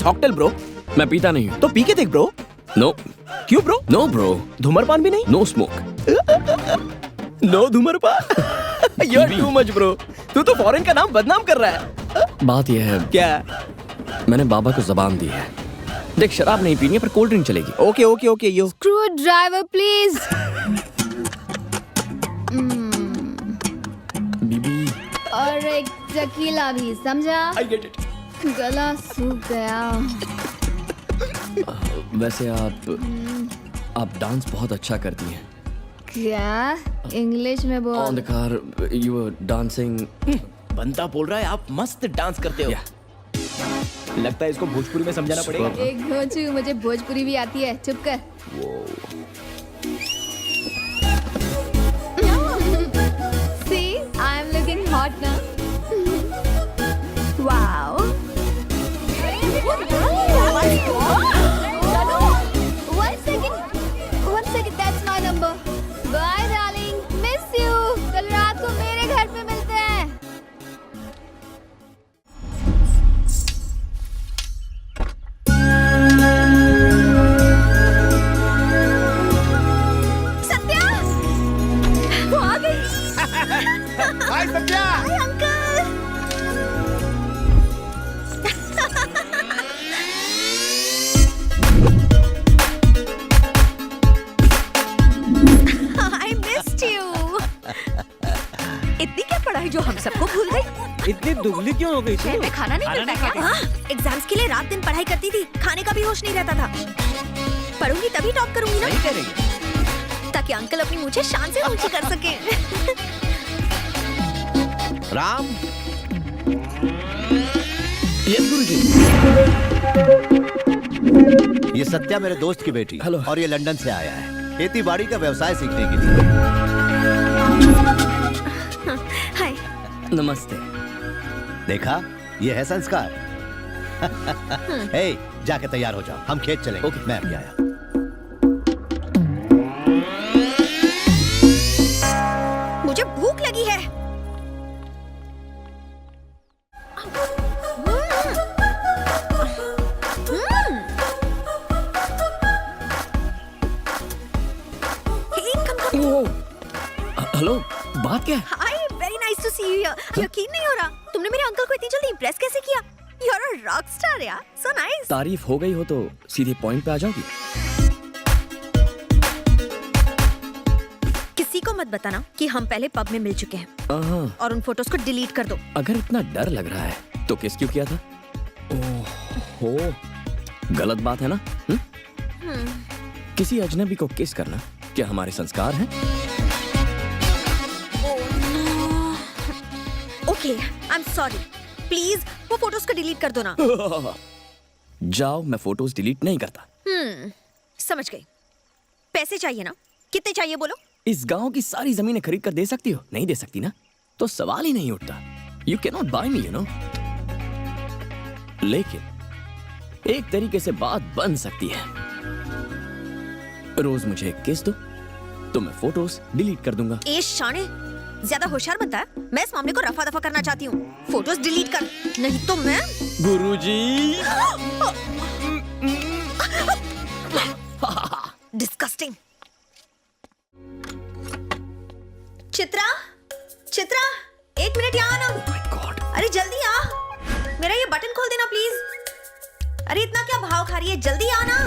Cocktail bro. मैं पीता नहीं हूँ। तो पी के देख ब्रो। नो क्यों ब्रो? नो ब्रो, धूम्रपान भी नहीं? No smoke. नो धूम्रपान। You're too much bro। तू तो फॉरेन का नाम बदनाम कर रहा है। बात यह है, क्या? मैंने बाबा को जबान दी है। देख, शराब नहीं पीनी है पर कोल्ड ड्रिंक चलेगी। Okay okay okay yo. Screwdriver please. बीबी। और एक टकीला भी, समझा? I get it। गला सूख गया। वैसे आप डांस बहुत अच्छा करती हैं। क्या? इंग्लिश में बोल। On the car you were dancing. बंदा बोल रहा है आप मस्त डांस करते हो। लगता है इसको भोजपुरी में समझाना पड़ेगा। एक भोजू, मुझे भोजपुरी भी आती है, चुप कर। See, I am looking hot now. Wow. One second, that's my number. Bye, darling. Miss you. कल रात को मेरे घर पे मिलते हैं। सत्या, वो आ गई। Hi Satya. Hi uncle. I missed you. इतनी क्या पढ़ाई जो हम सबको भूल गई? इतनी दुबली क्यों हो गई? शहर में खाना नहीं मिलता क्या? एग्जाम्स के लिए रात दिन पढ़ाई करती थी, खाने का भी होश नहीं रहता था। पढ़ूंगी तभी टॉप करूंगी ना, नहीं करेगी। ताकि अंकल अपनी मुझे शान से ऊंची कर सके। राम। यस गुरुजी। ये सत्या मेरे दोस्त की बेटी। हेलो। और ये लंदन से आया है खेती बाड़ी का व्यवसाय सीखने के लिए। हाय। नमस्ते। देखा, ये है संस्कार। हे, जाके तैयार हो जाओ, हम खेत चलेंगे। ओके। मैं अभी आया। मुझे भूख लगी है। हेलो, बात क्या है? Hi, very nice to see you here. यकीन नहीं हो रहा, तुमने मेरे अंकल को इतनी जल्दी इंप्रेस कैसे किया? You are a rock star यार, सो नाइस। तारीफ हो गई हो तो सीधे पॉइंट पे आ जाओगी। किसी को मत बताना कि हम पहले पब में मिल चुके हैं, और उन फोटोज को डिलीट कर दो। अगर इतना डर लग रहा है तो किस क्यों किया था? ओहो, गलत बात है ना? किसी अजनबी को किस करना क्या हमारे संस्कार हैं? Okay, I am sorry. Please वो फोटोज को डिलीट कर दो ना। जाओ, मैं फोटोज डिलीट नहीं करता। समझ गई। पैसे चाहिए ना? कितने चाहिए बोलो? इस गांव की सारी जमीनें खरीद कर दे सकती हो? नहीं दे सकती ना, तो सवाल ही नहीं उठता। You can not buy me, you know. लेकिन एक तरीके से बात बन सकती है। रोज मुझे एक किस दो तो मैं फोटोज डिलीट कर दूंगा। ए शाने, ज्यादा होशियार बनता है। मैं इस मामले को रफा दफा करना चाहती हूँ। फोटोज डिलीट कर, नहीं तो मैं। गुरुजी। डिस्कस्टिंग। चित्रा, चित्रा, एक मिनट यहाँ आना। My God. अरे जल्दी आ, मेरा ये बटन खोल देना प्लीज। अरे इतना क्या भाव खा रही है, जल्दी आना,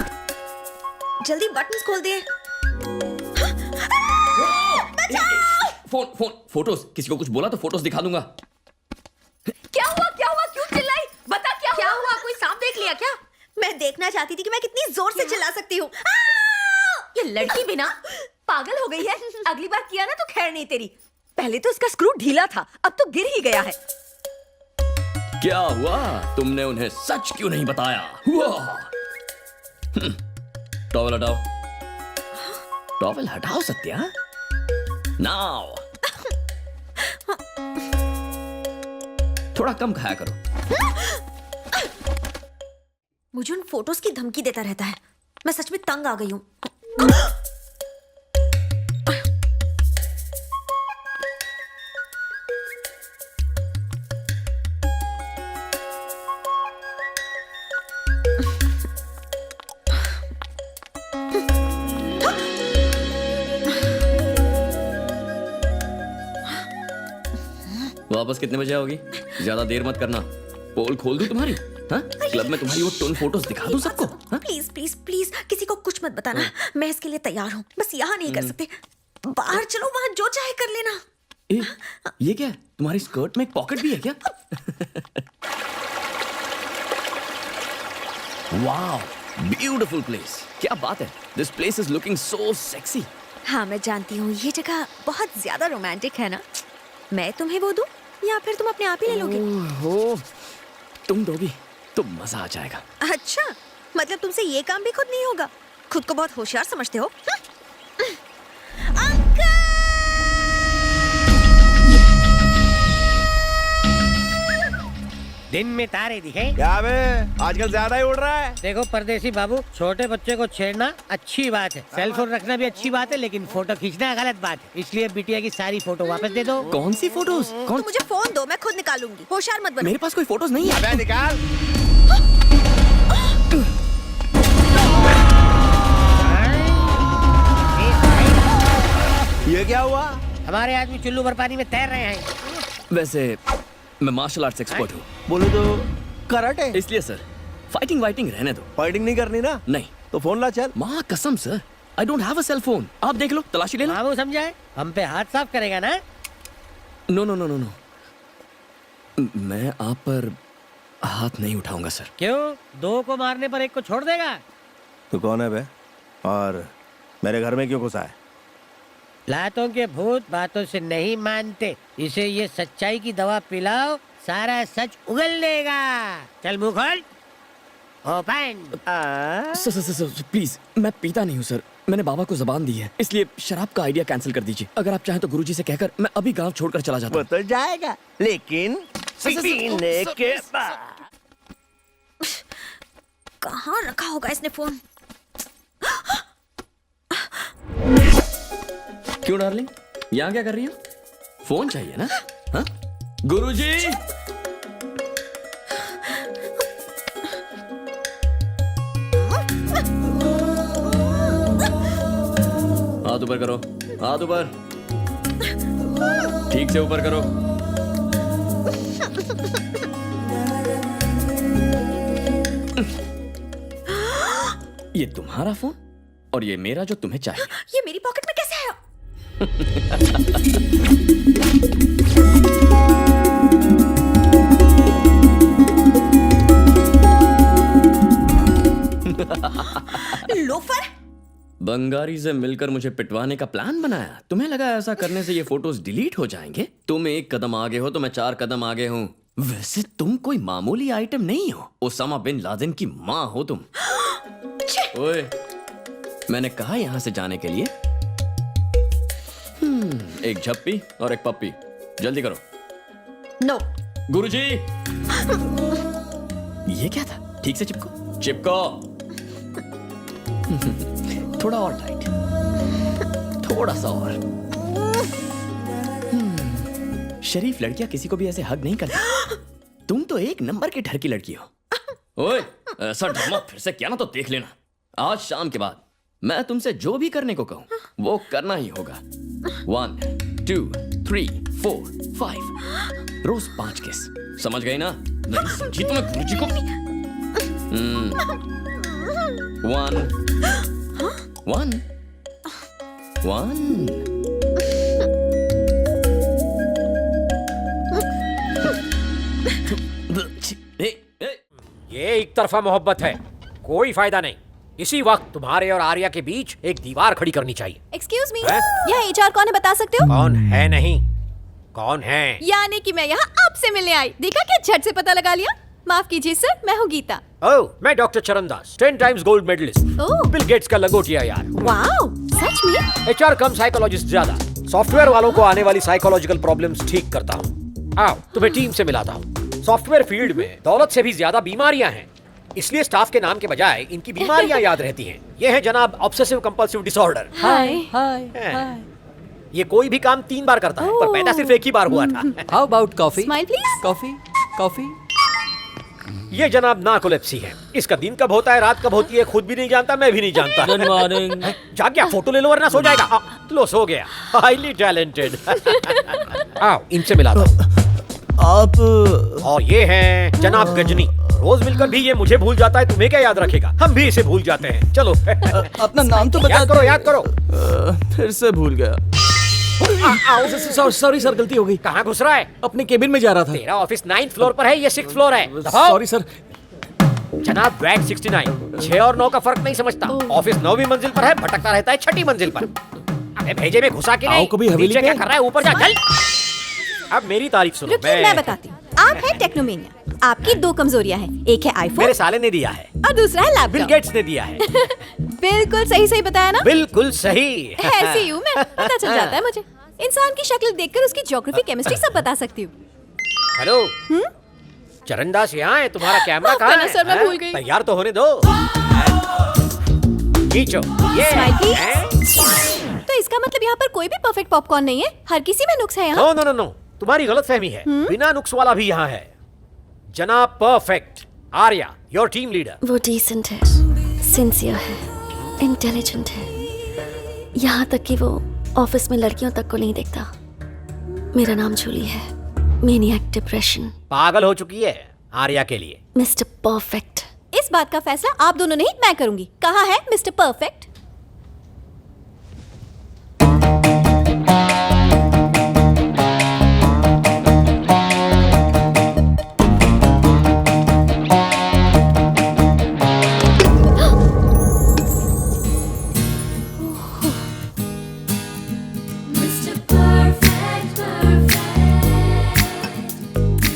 जल्दी बटन खोल दे। फोन फोटोज, किसी को कुछ बोला तो फोटोज दिखा दूंगा। क्या हुआ, क्या हुआ, क्यों चिल्लाई? बता क्या हुआ? कोई सांप देख लिया क्या? मैं देखना चाहती थी कि मैं कितनी जोर से चिल्ला सकती हूँ। ये लड़की भी ना पागल हो गई है। अगली बार किया ना तो खैर नहीं तेरी। पहले तो इसका स्क्रू ढीला था, अब तो गिर ही गया है। क्या हुआ? तुमने उन्हें सच क्यों नहीं बताया? टॉवल हटाओ, टॉवल हटाओ सत्या। नाउ थोड़ा कम खाया करो। मुझे उन फोटोज की धमकी देता रहता है। मैं सच में तंग आ गई हूँ। वापस कितने बजे आओगी? ज्यादा देर मत करना, पोल खोल दूं तुम्हारी। हाँ? क्लब में तुम्हारी वो टोन फोटोज दिखा दूं सबको। हाँ? प्लीज प्लीज प्लीज किसी को कुछ मत बताना, मैं इसके लिए तैयार हूँ, बस यहाँ नहीं कर सकते। बाहर चलो, वहाँ जो चाहे कर लेना। ए, ये क्या है? तुम्हारी स्कर्ट में एक पॉकेट भी है क्या? Wow, beautiful place. क्या बात है, this place is looking so sexy. हाँ मैं जानती हूँ, ये जगह बहुत ज्यादा रोमांटिक है ना। मैं तुम्हें वो दूं या फिर तुम अपने आप ही ले लोगे? ओहो, तुम दोगी तो मजा आ जाएगा। अच्छा, मतलब तुमसे ये काम भी खुद नहीं होगा? खुद को बहुत होशियार समझते हो? दिन में तारे दिखे। क्या बे, आजकल ज्यादा ही उड़ रहा है। देखो परदेसी बाबू, छोटे बच्चे को छेड़ना अच्छी बात है, सेलफोन रखना भी अच्छी बात है, लेकिन फोटो खींचना गलत बात है। इसलिए बिटिया की सारी फोटो वापस दे दो। कौन सी फोटोज? कौन? तो मुझे फोन दो, मैं खुद निकालूंगी। होशियार मत बनो। मेरे पास कोई फोटोज नहीं है। अबे निकाल। ये क्या हुआ? हमारे आदमी चुल्लू भर पानी में तैर रहे हैं। वैसे मैं मार्शल आर्ट्स एक्सपर्ट हूँ। बोले तो कराटे। इसलिए सर, फाइटिंग वाइटिंग रहने दो। फाइटिंग नहीं करनी ना? नहीं तो फोन ला चल। माँ कसम sir, I don't have a cell phone. आप देख लो, तलाशी ले लो। बाबू समझाए, हम पे हाथ साफ करेगा ना? No no no no no, मैं आप पर हाथ नहीं उठाऊंगा सर। क्यों? दो को मारने पर एक को छोड़ देगा? तू कौन है बे? और मेरे घर में क्यों घुसा है? लातों के भूत बातों से नहीं मानते, इसे ये सच्चाई की दवा पिलाओ, सारा सच उगल देगा। चल मुंह खोल। ओपन। सर प्लीज, मैं पीता नहीं हूँ सर, मैंने बाबा को जबान दी है, इसलिए शराब का आइडिया कैंसिल कर दीजिए। अगर आप चाहें तो गुरुजी से कहकर मैं अभी गांव छोड़कर चला जाता वो हूँ। तो जाएगा, लेकिन पीने के बाद। कहाँ रखा होगा इसने फोन? क्यों डार्लिंग, यहाँ क्या कर रही हो? फोन चाहिए ना? हाँ? गुरुजी! हाथ ऊपर करो, हाथ ऊपर, ठीक से ऊपर करो। ये तुम्हारा फोन और ये मेरा जो तुम्हें चाहिए। ये मेरी पॉकेट में कैसे आया? लोफर! बंगारी से मिलकर मुझे पिटवाने का प्लान बनाया। तुम्हें लगा ऐसा करने से ये फोटोज डिलीट हो जाएंगे? तुम एक कदम आगे हो तो मैं 4 कदम आगे हूँ। वैसे तुम कोई मामूली आइटम नहीं हो, ओसामा बिन लादेन की माँ हो तुम। ओए, मैंने कहा यहाँ से जाने के लिए। एक झप्पी और एक पप्पी, जल्दी करो। नो। गुरुजी! ये क्या था? ठीक से चिपको, चिपको। थोड़ा और टाइट, थोड़ा सा और। शरीफ लड़कियां किसी को भी ऐसे हग नहीं करती। तुम तो एक नंबर की ठरकी लड़की हो। ओए, ऐसा ड्रामा फिर से किया ना तो देख लेना। आज शाम के बाद मैं तुमसे जो भी करने को कहूं वो करना ही होगा। 1 2 3 4 5, रोज 5 किस। समझ गई ना? नहीं समझी तो मैं गुरुजी को। 1 ये एक तरफा मोहब्बत है, कोई फायदा नहीं। इसी वक्त तुम्हारे और आर्या के बीच एक दीवार खड़ी करनी चाहिए। एक्सक्यूज मी, हैं? यहाँ एचआर कौन है बता सकते हो? कौन है? नहीं, कौन है? यानी कि मैं यहाँ आपसे मिलने आई। देखा क्या झट से पता लगा लिया। माफ कीजिए सर, मैं हूँ गीता। ओह, मैं doctor Charandas, 10 times gold medallist. Oh. Bill Gates का लंगोटिया यार। वाओ, सच में? एचआर कम साइकोलॉजिस्ट ज्यादा। सॉफ्टवेयर वालों को आने वाली साइकोलॉजिकल प्रॉब्लम्स ठीक करता हूँ। आओ तुम्हें टीम से मिलाता हूँ। सॉफ्टवेयर फील्ड में दौलत से भी ज्यादा बीमारियां हैं, इसलिए स्टाफ के नाम के बजाय इनकी बीमारियां याद रहती हैं। ये है जनाब ऑब्सेसिव कंपल्सिव डिसऑर्डर। हाय। ये कोई भी काम 3 बार करता है, पर पैदा सिर्फ एक ही बार हुआ था। How about coffee? Smile please. Coffee? ये जनाब नार्कोलेप्सी है। इसका दिन कब होता है, रात कब होती है, खुद भी नहीं जानता, मैं भी नहीं जानता। Good morning. जाग गया, फोटो ले लो वरना सो जाएगा। लो, सो गया। Highly talented. आओ इनसे मिला दो। आप और ये हैं जनाब गजनी। रोज मिलकर भी ये मुझे भूल जाता है, तुम्हें क्या याद रखेगा? हम भी इसे भूल जाते हैं। चलो अपना नाम तो बता याद करो, याद करो। फिर से भूल गया। सॉरी सर, गलती हो गई। कहाँ घुस रहा है? अपने केबिन में जा रहा था। तेरा ऑफिस 9th फ्लोर पर है, ये 6th फ्लोर है। Sorry sir. जनाब वैट 69 6 और 9 का फर्क नहीं समझता। ऑफिस 9वीं मंजिल पर है, भटकता रहता है 6ठी मंजिल पर। अबे भेजे में घुसा के आओ नहीं, कभी हवेली नीचे पे। क्या कर रहा है? ऊपर जा चल। अब मेरी तारीफ सुनो। रुकिए, मैं बताती हूँ। आप है टेक्नोमेनिया। आपकी दो कमजोरियाँ हैं, एक है आईफोन मेरे साले ने दिया है, और दूसरा है बिल लैपटॉप। गेट्स ने दिया है। बिल्कुल सही सही बताया ना। बिल्कुल सही। ऐसी हूँ मैं, पता चल जाता है मुझे। इंसान की शक्ल देखकर उसकी ज्योग्राफी केमिस्ट्री सब बता सकती हूँ। हेलो चरणदास यहाँ है, तुम्हारा कैमरा कहाँ कहना है? सर, मैं हैं? भूल गई। तैयार तो होने दो। खींचो ये। Smile, please. हैं? तो इसका मतलब यहाँ पर कोई भी परफेक्ट पॉपकॉर्न नहीं है, हर किसी में नुक्स है यहाँ। नो नो नो नो, तुम्हारी गलतफहमी है। बिना नुक्स वाला भी यहाँ है। जनाब perfect Arya, your team leader. वो डिसेंट है, सिंसियर है, इंटेलिजेंट है, यहाँ तक कि वो ऑफिस में लड़कियों तक को नहीं देखता। मेरा नाम जूली है, मैनिएक डिप्रेशन, पागल हो चुकी है आर्या के लिए। Mister perfect. इस बात का फैसला आप दोनों नहीं, मैं करूंगी। कहाँ है मिस्टर परफेक्ट?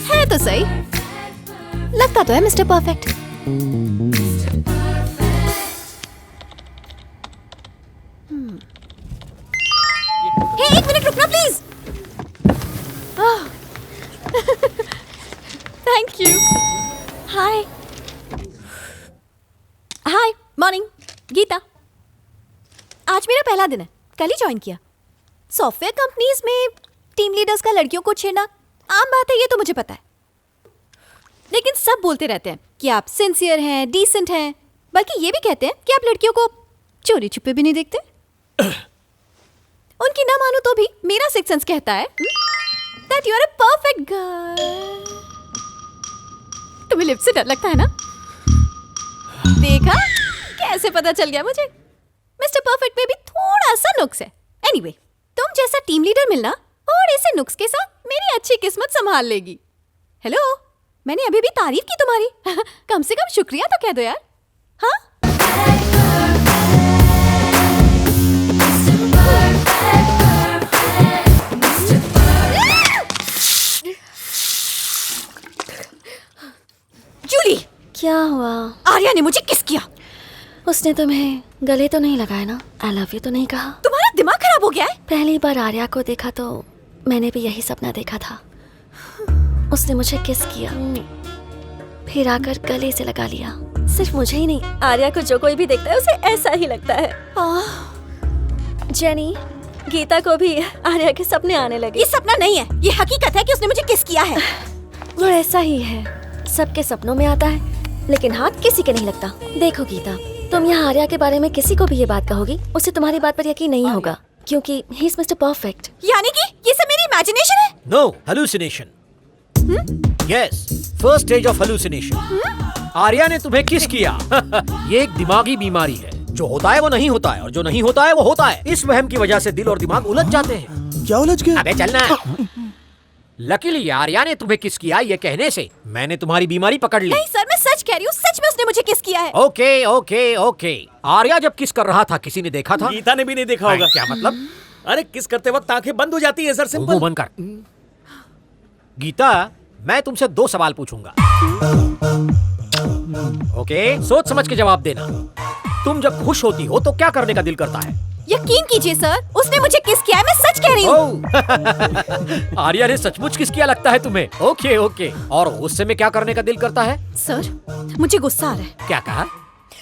है तो सही, लगता तो है मिस्टर परफेक्ट। हे, एक मिनट रुकना please. Thank you. Hi hi, morning. Geeta, आज मेरा पहला दिन है, कल ही ज्वाइन किया। सॉफ्टवेयर कंपनीज में टीम लीडर्स का लड़कियों को छेड़ना आम बात है, ये तो मुझे पता है। लेकिन सब बोलते रहते हैं कि आप सिंसियर हैं, डिसेंट हैं, बल्कि ये भी कहते हैं कि आप लड़कियों को चोरी छुपे भी नहीं देखते। उनकी ना मानो तो भी मेरा सिक्स सेंस कहता है that you are a perfect girl. तुम्हें लिप से डर लगता है ना? देखा कैसे पता चल गया मुझे। मिस्टर परफेक्ट में भी थोड़ा सा नुक्स है। एनीवे, तुम जैसा टीम लीडर मिलना थोड़े से नुक्स के साथ मेरी अच्छी किस्मत संभाल लेगी। हेलो, मैंने अभी भी तारीफ की तुम्हारी। कम से कम शुक्रिया तो कह दो यार। हाँ, जूली, क्या हुआ? आर्या ने मुझे किस किया। उसने तुम्हें गले तो नहीं लगाया ना? आई लव यू तो नहीं कहा? तुम्हारा दिमाग खराब हो गया है? पहली बार आर्या को देखा तो मैंने भी यही सपना देखा था। उसने मुझे किस किया, फिर आकर गले से लगा लिया। सिर्फ मुझे ही नहीं, आर्या को जो कोई भी देखता है उसे ऐसा ही लगता है। जेनी, गीता को भी आर्या के सपने आने लगे। ये सपना नहीं है, ये हकीकत है कि उसने मुझे किस किया है। वो ऐसा ही है, सबके सपनों में आता है, लेकिन हाथ किसी के नहीं लगता। देखो गीता, तुम यहाँ आर्या के बारे में किसी को भी ये बात कहोगी, उसे तुम्हारी बात पर यकीन नहीं होगा, क्योंकि ही इज मिस्टर परफेक्ट। यानी कि ये सब मेरी इमेजिनेशन है? No, hallucination. Yes, first stage of hallucination. Arya ने तुम्हें किस किया। ये एक दिमागी बीमारी है। जो होता है वो नहीं होता है, और जो नहीं होता है वो होता है। इस वहम की वजह से दिल और दिमाग उलझ जाते हैं। क्या उलझ गया? अबे चलना। लकीली आर्या ने तुम्हें किस किया ये कहने से मैंने तुम्हारी बीमारी पकड़ ली। नहीं सर, मैं सच कह रही हूँ, सच में उसने मुझे किस किया है। Okay okay okay. आर्या जब किस कर रहा था किसी ने देखा था? गीता ने भी नहीं देखा होगा। क्या मतलब? अरे किस करते वक्त आंखें बंद हो जाती है सर, मुंह सिंपल। बंद कर। गीता, मैं तुमसे 2 सवाल पूछूंगा। ओके, सोच समझ के जवाब देना। तुम जब खुश होती हो तो क्या करने का दिल करता है? यकीन कीजिए सर, उसने मुझे किस किया है, मैं सच कह रही हूँ। ओह, आर्या ने सचमुच किस किया लगता है तुम्हें? Okay okay. और गुस्से में क्या करने का दिल करता है? सर, मुझे गुस्सा आ रहा है। क्या कहा?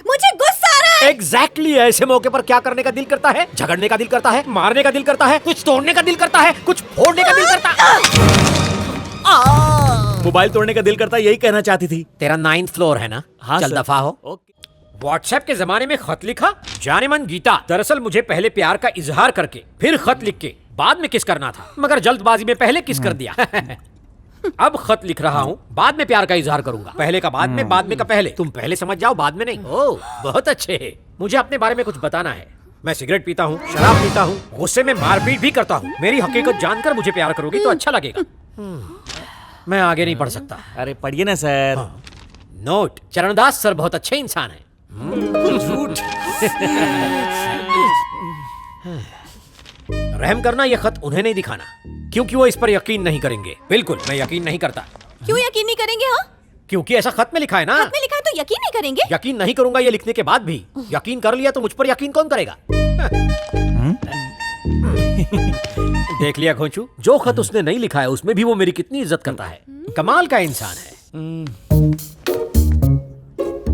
मुझे गुस्सा आ रहा है। एग्जैक्टली ऐसे मौके पर क्या करने का दिल करता है? झगड़ने का दिल करता है, मारने का दिल करता है, कुछ तोड़ने का दिल करता है, कुछ फोड़ने का दिल करता है। मोबाइल तोड़ने का दिल करता, यही कहना चाहती थी। तेरा 9th फ्लोर है ना? हाँ चल सर। दफा हो। ओके। व्हाट्सएप के जमाने में खत लिखा? जाने मन गीता, दरअसल मुझे पहले प्यार का इजहार करके फिर खत लिख के बाद में किस करना था, मगर जल्दबाजी में पहले किस कर दिया। अब खत लिख रहा हूँ, बाद में प्यार का इजहार करूंगा। पहले का बाद में, बाद में का पहले। तुम पहले समझ जाओ, बाद में नहीं। ओह, बहुत अच्छे। मुझे अपने बारे में कुछ बताना है। मैं सिगरेट पीता हूँ, शराब पीता हूँ, गुस्से में मारपीट भी करता हूँ। मेरी हकीकत जानकर मुझे प्यार करोगी तो अच्छा लगेगा। मैं आगे नहीं पढ़ सकता। अरे पढ़िए ना सर। हाँ। नोट, चरणदास सर बहुत अच्छे इंसान हैं। झूठ। रहम करना, यह खत उन्हें नहीं दिखाना, क्योंकि वो इस पर यकीन नहीं करेंगे। बिल्कुल, मैं यकीन नहीं करता। क्यों यकीन नहीं करेंगे? हाँ, क्योंकि ऐसा खत में लिखा है ना। खत में लिखा है तो यकीन नहीं करेंगे? यकीन नहीं करूंगा ये लिखने के बाद भी। यकीन कर लिया तो मुझ पर यकीन कौन करेगा? देख लिया घोंचू, जो खत उसने नहीं लिखा है उसमें भी वो मेरी कितनी इज्जत करता है। कमाल का इंसान है।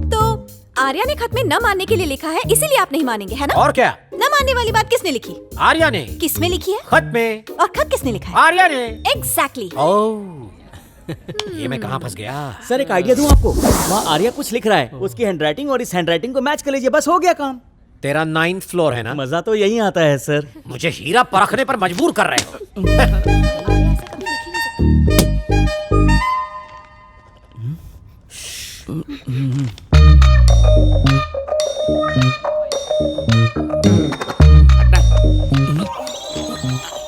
तो आर्या ने खत में न मानने के लिए लिखा है, इसीलिए आप नहीं मानेंगे, है ना? और क्या? न मानने वाली बात किसने लिखी? आर्या ने। किस में लिखी है? खत में। और खत किसने लिखा है? आर्या ने। एग्जैक्टली। ओह, ये मैं कहाँ फंस गया? सर एक आइडिया दूं आपको। वहाँ आर्या कुछ लिख रहा है, उसकी हैंडराइटिंग और इस हैंडराइटिंग को मैच कर लीजिए, बस हो गया काम। तेरा 9th फ्लोर है ना? मजा तो यही आता है सर। मुझे हीरा परखने पर मजबूर कर रहे हो। आर्या ऐसा कभी लिख ही नहीं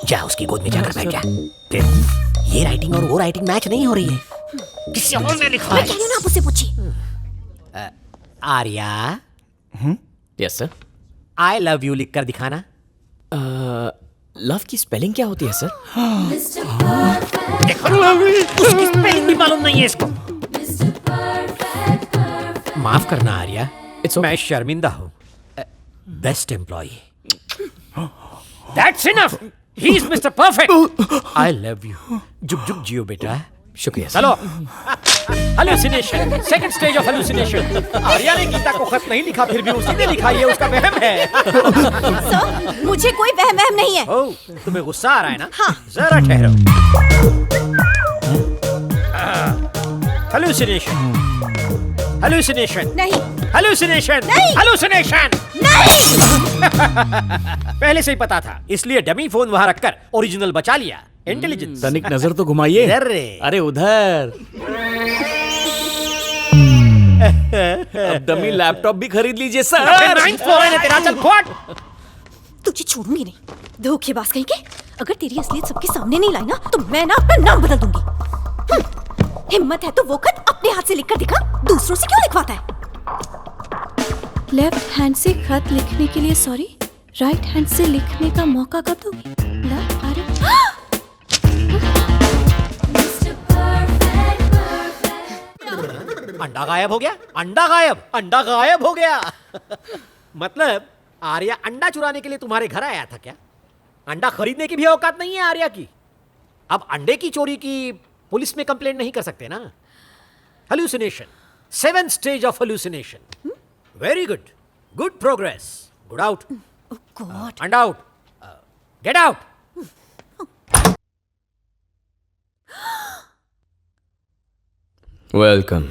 जा उसकी गोद में जाकर बैठ जा। देख, ये राइटिंग और वो राइटिंग मैच नहीं हो रही है। किसी और ने लिखा मैं है। कह रही हूँ ना, आप उससे पूछिए। Arya, yes sir. I love you लिख कर दिखाना। लव की स्पेलिंग क्या होती है सर? देखो, उसकी स्पेलिंग भी मालूम नहीं है इसको। माफ करना आर्या, मैं शर्मिंदा हूँ। Best employee. That's enough. He is Mr. Perfect. I love you. जुग जुग जियो बेटा। शुक्रिया सर। चलो। Hallucination. Second stage of hallucination. Arya ने गीता को खत नहीं लिखा, फिर भी उसी ने लिखा, ये उसका वहम है। सर, मुझे कोई वहम नहीं है। ओह, तुम्हें गुस्सा आ रहा है ना? हाँ। जरा ठहरो। Hallucination. Hallucination. नहीं, Hallucination. नहीं। Hallucination. नहीं। पहले से ही पता था, इसलिए डमी फोन वहां रखकर ओरिजिनल बचा लिया। इंटेलिजेंस। तनिक नजर तो घुमाइए। इधर रे। अरे उधर। अब डमी लैपटॉप भी खरीद लीजिए सर। 9th फ्लोर है ना तेरा, चल फट। तुझे छोड़ूंगी नहीं, धोखेबाज कहीं के। अगर तेरी असलियत सबके सामने नहीं लाई ना, तो मैं ना अपना नाम बदल दूंगी। हिम्मत है तो वो खत अपने हाथ से लिखकर दिखा, दूसरों से क्यों लिखवाता है? लेफ्ट हैंड से खत लिखने के लिए सॉरी, राइट हैंड से लिखने का मौका कब दोगी? अंडा गायब हो गया। अंडा गायब। अंडा गायब हो गया। मतलब आर्या अंडा चुराने के लिए तुम्हारे घर आया था क्या? अंडा खरीदने की भी औकात नहीं है आर्या की। अब अंडे की चोरी की पुलिस में कंप्लेंट नहीं कर सकते ना। Hallucination. 7th stage of hallucination. Very good. Good progress. Good out. Oh God. And out. Get out. Welcome.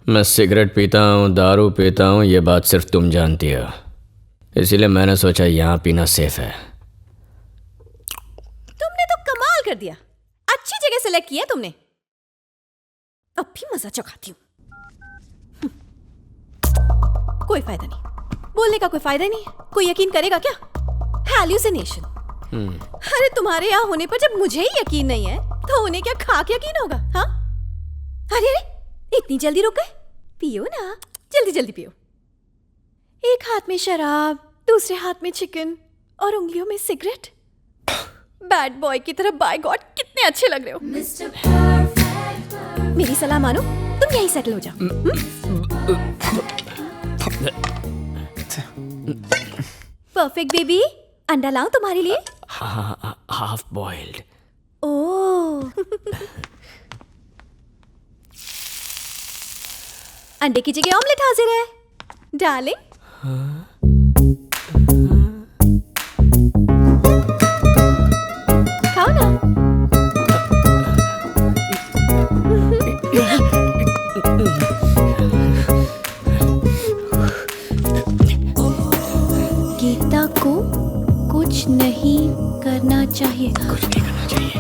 मैं सिगरेट पीता हूँ, दारू पीता हूँ, ये बात सिर्फ तुम जानती हो, इसीलिए मैंने सोचा यहाँ पीना सेफ है। तुमने तो कमाल कर दिया, अच्छी जगह सेलेक्ट किया तुमने। अब भी मजा चखाती हूँ। कोई फायदा नहीं, बोलने का कोई फायदा नहीं है। कोई यकीन करेगा क्या? हैल्यूसिनेशन। अरे तुम्हारे यहाँ होने पर जब मुझे ही यकीन नहीं है, तो उन्हें क्या खाक यकीन होगा? हाँ? अरे अरे, इतनी जल्दी रुक गए? पियो ना, जल्दी जल्दी पियो। एक हाथ में शराब, दूसरे हाथ में चिकन और उंगलियों में सिगरेट। बैड बॉय की तरह, बाय गॉड कितने अच्छे लग रहे हो। मेरी सलाह मानो, तुम यहीं सेटल हो जाओ। परफेक्ट बेबी, अंडा लाऊं तुम्हारे लिए? Half boiled. ओह। अंडे की जगह ऑमलेट हाजिर है, डार्लिंग। खाओ ना। गीता को कुछ नहीं करना चाहिए। कुछ नहीं करना चाहिए।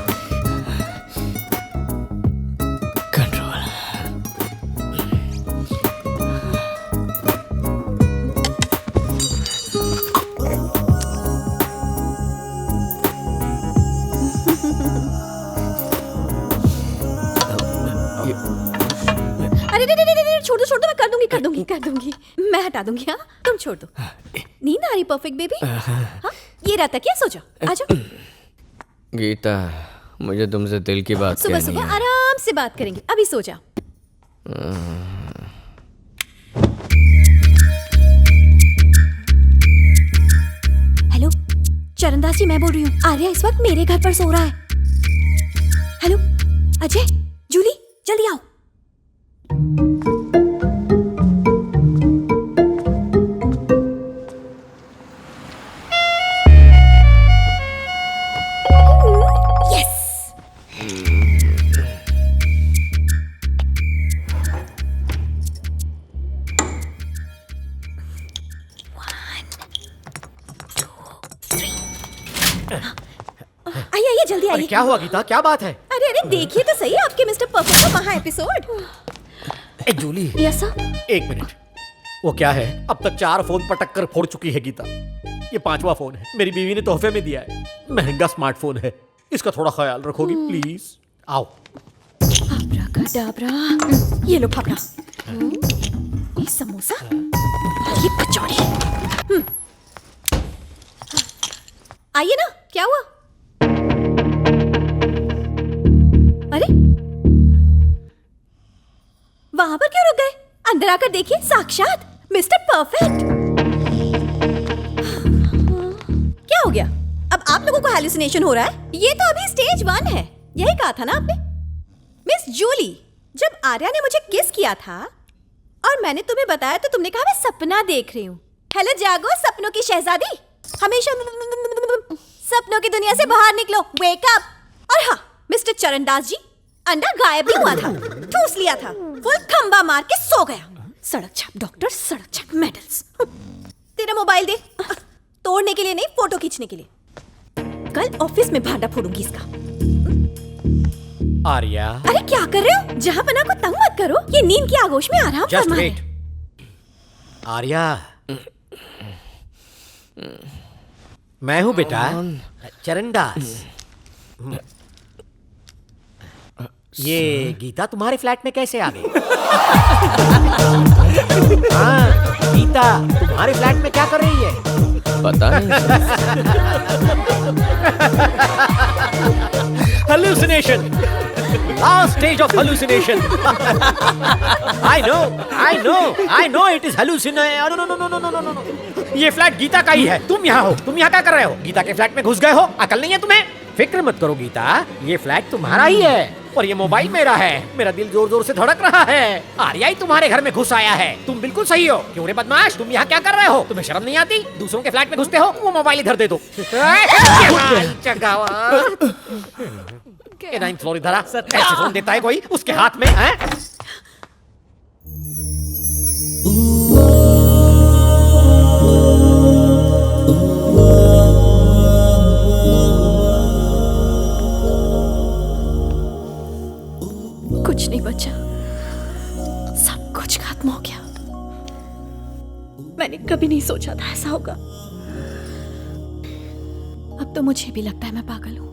कर दूंगी, मैं हटा दूंगी। हाँ तुम छोड़ दो। नींद आ रही परफेक्ट बेबी? हाँ ये रहता क्या, सो जाओ, आ जाओ। गीता, मुझे तुमसे दिल की बात सुबह कहनी सुबह है। आराम से बात करेंगे, अभी सो जाओ। हेलो चरणदास जी, मैं बोल रही हूँ। आर्या इस वक्त मेरे घर पर सो रहा है। हेलो अजय, जूली, जल्दी आओ। यस। आइए आइए जल्दी आइए। क्या हुआ गीता, क्या बात है? अरे अरे देखिए तो सही आपके मिस्टर परफेक्ट का वहाँ एपिसोड। ए जूली, यस सर। एक मिनट। वो क्या है, अब तक 4 फोन पटक कर फोड़ चुकी है गीता। ये 5वां फोन है, मेरी बीवी ने तोहफे में दिया है। महंगा स्मार्टफोन है, इसका थोड़ा ख्याल रखोगी प्लीज? आओ। अब्राकडाब्रा। ये लो फाफड़ा, ये समोसा, ये कचौड़ी। आइए ना, क्या हुआ? अरे वहां पर क्यों रुक गए? अंदर आकर देखिए, साक्षात मिस्टर परफेक्ट। क्या हो गया? अब आप लोगों को हेलुसिनेशन हो रहा है? ये तो अभी स्टेज 1 है, यही कहा था ना आपने? मिस जूली, जब आर्या ने मुझे किस किया था और मैंने तुम्हें बताया तो तुमने कहा मैं सपना देख रही हूँ। हेलो जागो सपनों की शहजादी, हमेशा सपनों की दुनिया से बाहर निकलो, वेक अप। और हाँ मिस्टर चरणदास जी, अंडा गायब भी हुआ था, ठूस लिया था, फुल खंबा मार के सो गया। सड़क छाप डॉक्टर, सड़क छाप मेडल्स। तेरा मोबाइल दे, तोड़ने के लिए नहीं, फोटो खींचने के लिए। कल ऑफिस में भांडा फोड़ूंगी इसका। आर्या, अरे क्या कर रहे हो? जहां बना को तंग मत करो, ये नींद की आगोश में आराम जस्ट फरमा वेट। है। आर्या, मैं हूँ बेटा, चरणदास। ये गीता तुम्हारे फ्लैट में कैसे आ गई? हाँ, गीता तुम्हारे फ्लैट में क्या कर रही है? पता नहीं। Hallucination. Last stage of hallucination. I know it is hallucination. No. ये फ्लैट गीता का ही है। तुम यहाँ हो, तुम यहाँ क्या कर रहे हो? गीता के फ्लैट में घुस गए हो? अकल नहीं है तुम्हें? फिक्र मत करो गीता, ये फ्लैट तुम्हारा ही है और ये मोबाइल मेरा है। मेरा दिल जोर जोर से धड़क रहा है। आर्या ही तुम्हारे घर में घुस आया है। तुम बिल्कुल सही हो। क्यों रे बदमाश, तुम यहाँ क्या कर रहे हो? तुम्हें शर्म नहीं आती? दूसरों के फ्लैट में घुसते हो, वो मोबाइल इधर दे दो। नाइन्थ फ्लोर इधर आ। ऐसे फोन देता है कोई उसके हाथ में है? कुछ नहीं बचा, सब कुछ खत्म हो गया। मैंने कभी नहीं सोचा था ऐसा होगा। अब तो मुझे भी लगता है मैं पागल हूं।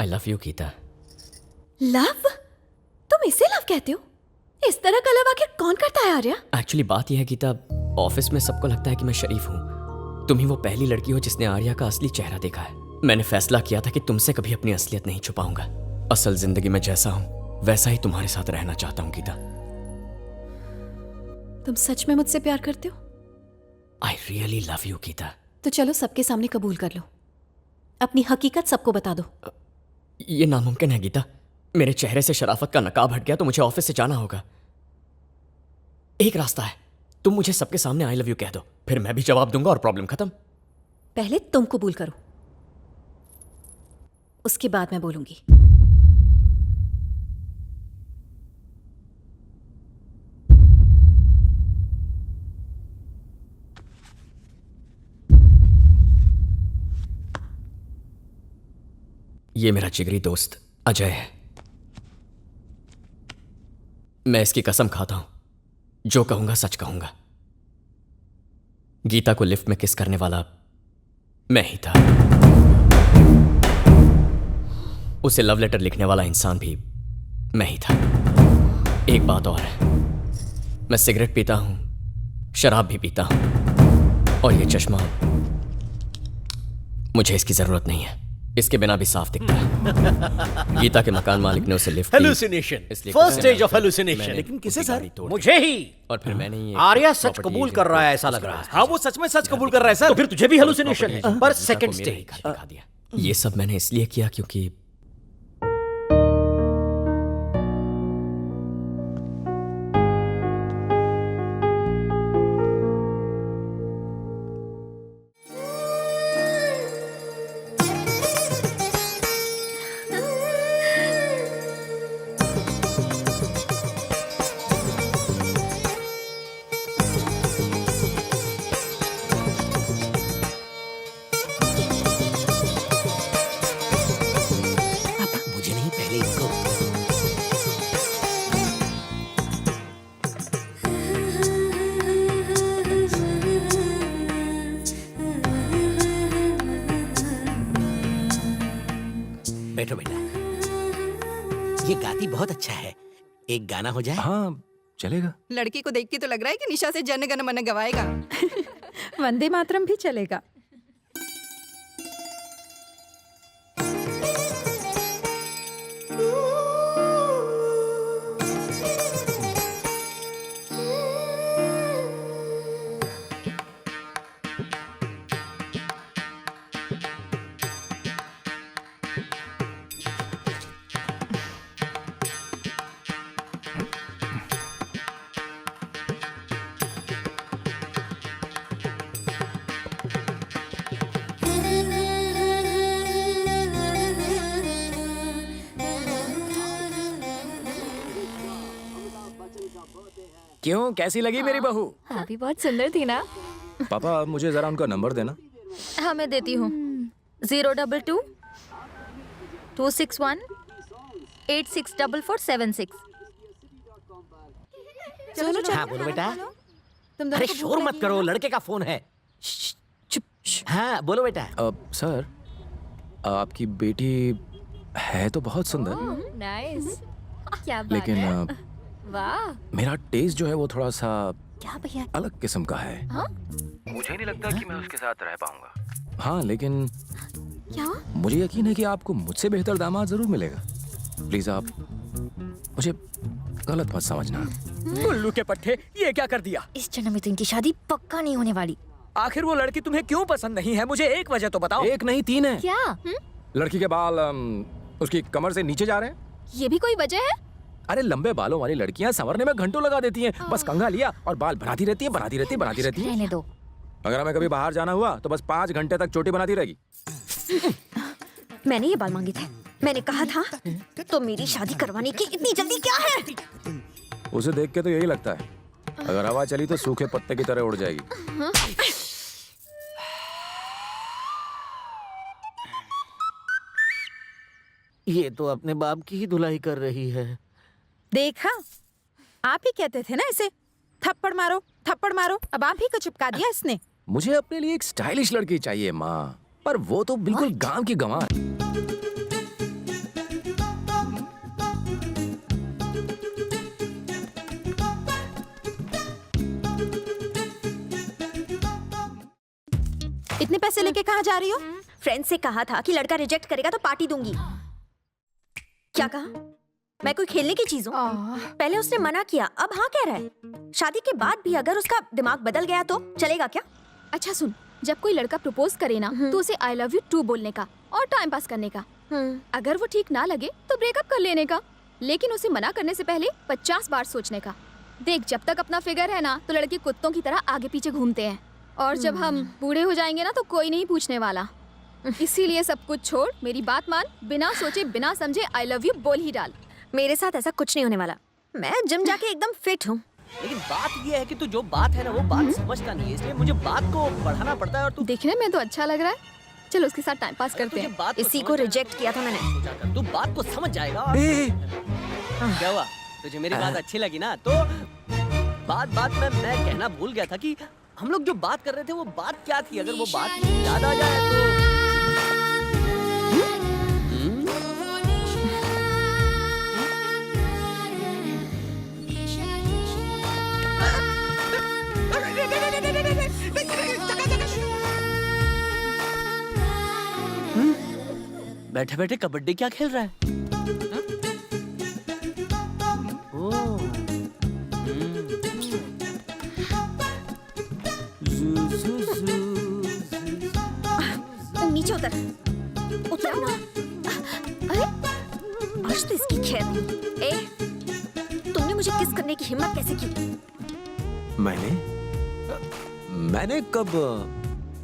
I love you Geeta. Love? तुम इसे लव कहते हो? इस तरह का लव आखिर कौन करता है आर्या? एक्चुअली बात यह है गीता, ऑफिस में सबको लगता है कि मैं शरीफ हूँ। तुम ही वो पहली लड़की हो जिसने आर्या का असली चेहरा देखा है। मैंने फैसला किया था कि तुमसे कभी अपनी असलियत नहीं छुपाऊंगा। असल जिंदगी में जैसा हूँ वैसा ही तुम्हारे साथ रहना चाहता हूँ गीता। तुम सच में मुझसे प्यार करते हो? I really love you Geeta. तो चलो सबके सामने कबूल कर लो, अपनी हकीकत सबको बता दो। ये नामुमकिन है गीता। मेरे चेहरे से शराफत का नकाब हट गया तो मुझे ऑफिस से जाना होगा। एक रास्ता है, तुम मुझे सबके सामने आई लव यू कह दो, फिर मैं भी जवाब दूंगा और प्रॉब्लम खत्म। पहले तुम कबूल करो, उसके बाद मैं बोलूंगी। ये मेरा जिगरी दोस्त अजय है। मैं इसकी कसम खाता हूं, जो कहूंगा सच कहूंगा। गीता को लिफ्ट में किस करने वाला मैं ही था। उसे लव लेटर लिखने वाला इंसान भी मैं ही था। एक बात और है, मैं सिगरेट पीता हूं, शराब भी पीता हूं, और ये चश्मा, मुझे इसकी जरूरत नहीं है। इसके बिना भी साफ दिखता है। गीता के मकान मालिक ने उसे लिफ्ट दी, हेलुसिनेशन, इसलिए फर्स्ट गुस्से स्टेज में ऑफ आकर हेलुसिनेशन। मैंने लेकिन किसे उसकी सर? गाड़ी तोड़ दी। मुझे ही। और फिर मैंने ही आर्या सच कबूल कर रहा है ऐसा लग रहा है। हाँ वो सच में सच कबूल कर रहा है तो सर। फिर तुझे भी हेलुसिनेशन है, पर सेकंड स्टेज। दिखा दिया। ये सब मैंने इसलिए किया क्योंकि मुझे नहीं, पहले इसको। बैठो बेटा, ये गाती बहुत अच्छा है, एक गाना हो जाए। हाँ चलेगा। लड़की को देख के तो लग रहा है कि निशा से जन गण मन गवाएगा। वंदे मातरम भी चलेगा। क्यों, कैसी लगी मेरी बहू? अभी बहुत सुंदर थी ना। पापा मुझे जरा उनका नंबर देना। हाँ मैं देती हूँ। 022 261 864476। चलो हाँ बोलो बेटा। अरे शोर मत करो, लड़के का फोन है। चुप। हाँ बोलो बेटा। सर आपकी बेटी है तो बहुत सुंदर, नाइस। क्या बात लेकिन है। वाह। मेरा टेस्ट जो है वो थोड़ा सा क्या भैया? अलग किस्म का है। मुझे नहीं लगता कि मैं उसके साथ रह पाऊंगा। हाँ लेकिन क्या? मुझे यकीन है कि आपको मुझसे बेहतर दामाद जरूर मिलेगा। प्लीज आप मुझे गलत मत समझना। उल्लू के पट्टे, ये क्या कर दिया? इस जन्म में तो इनकी शादी पक्का नहीं होने वाली। आखिर वो लड़की तुम्हें क्यों पसंद नहीं है? मुझे एक वजह तो बताओ। एक नहीं 3 है। क्या? लड़की के बाल उसकी कमर से नीचे जा रहे हैं। ये भी कोई वजह है? अरे लंबे बालों वाली लड़कियां संवरने में घंटों लगा देती हैं। बस कंघा लिया और बाल बनाती रहती हैं, बनाती रहती हैं, बनाती रहती हैं। रहने दो। अगर हमें कभी बाहर जाना हुआ तो बस 5 घंटे तक चोटी बनाती रहेगी। मैंने ये बाल मांगे थे, मैंने कहा था। तो मेरी शादी करवाने की इतनी जल्दी क्या है? उसे देख के तो यही लगता है, अगर हवा चली तो सूखे पत्ते की तरह उड़ जाएगी। ये तो अपने बाप की ही धुलाई कर रही है। देखा, आप ही कहते थे ना इसे थप्पड़ मारो थप्पड़ मारो। अब आप ही को चिपका दिया इसने। मुझे अपने लिए एक स्टाइलिश लड़की चाहिए माँ, पर वो तो बिल्कुल गांव की गंवार। इतने पैसे लेके कहाँ जा रही हो? फ्रेंड से कहा था कि लड़का रिजेक्ट करेगा तो पार्टी दूंगी। क्या कहा? मैं कोई खेलने की चीज हूँ? पहले उसने मना किया, अब हाँ कह रहा है। शादी के बाद भी अगर उसका दिमाग बदल गया तो चलेगा क्या? अच्छा सुन, जब कोई लड़का प्रपोज करे ना तो उसे आई लव यू टू बोलने का और टाइम पास करने का। अगर वो ठीक ना लगे तो ब्रेकअप कर लेने का, लेकिन उसे मना करने से पहले 50 बार सोचने का। देख, जब तक अपना फिगर है ना तो लड़के कुत्तों की तरह आगे पीछे घूमते हैं, और जब हम बूढ़े हो जाएंगे ना तो कोई नहीं पूछने वाला। इसीलिए सब कुछ छोड़, मेरी बात मान, बिना सोचे बिना समझे आई लव यू बोल ही डाल। मेरे साथ ऐसा कुछ नहीं होने वाला। मैं जिम जाके एकदम फिट हूँ। लेकिन बात ये है कि तू जो बात है ना वो बात समझता नहीं है, इसलिए मुझे बात को बढ़ाना पड़ता है। और तू देखने में तो अच्छा लग रहा है, चलो उसके साथ टाइम पास करते हैं। बात इसी को रिजेक्ट किया था मैंने। तू बात को समझ जाएगा। क्या हुआ? तुझे मेरी बात अच्छी लगी ना? तो बात में मैं कहना भूल गया था कि हम लोग जो बात कर रहे थे वो बात क्या थी। अगर वो बात याद आ जाए तो बैठे बैठे कबड्डी क्या खेल रहा है? ओह, नीचे उतर ना। अरे आज तो इसकी खैर नहीं। तुमने मुझे किस करने की हिम्मत कैसे की? मैंने कब?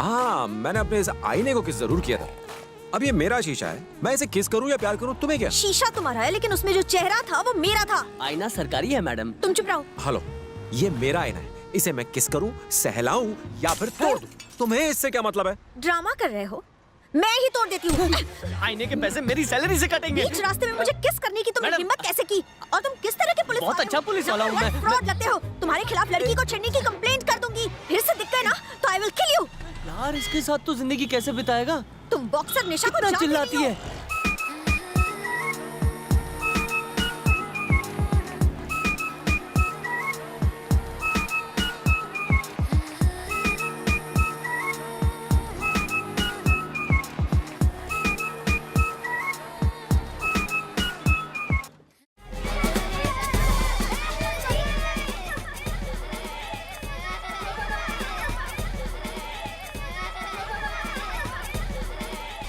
हाँ, मैंने अपने इस आईने को किस जरूर किया था। अब ये मेरा शीशा है, मैं इसे किस करूं या प्यार करूं, तुम्हें क्या? शीशा तुम्हारा है, लेकिन उसमें जो चेहरा था वो मेरा था। आईना सरकारी है मैडम। तुम चुप रहो। हेलो, ये मेरा आईना है, इसे मैं किस करूं, सहलाऊं या फिर तोड़ दूं? तुम्हें इससे क्या मतलब है? ड्रामा कर रहे हो? मैं ही तोड़ देती हूँ। आईने के पैसे मेरी सैलरी से कटेंगे। बीच रास्ते में मुझे किस करने की तुमने हिम्मत कैसे की? और तुम किस तरह के पुलिस बहुत वाले अच्छा हो? पुलिस वाला हूँ मैं। फ्रॉड लगते हो। तुम्हारे खिलाफ लड़की को छेड़ने की कंप्लेंट कर दूंगी। फिर से दिख गए ना तो आई विल किल यू। यार इसके साथ तो जिंदगी कैसे बिताएगा? तुम बॉक्सर निशा को कितना जानती चिल्लाती नहीं हो। है।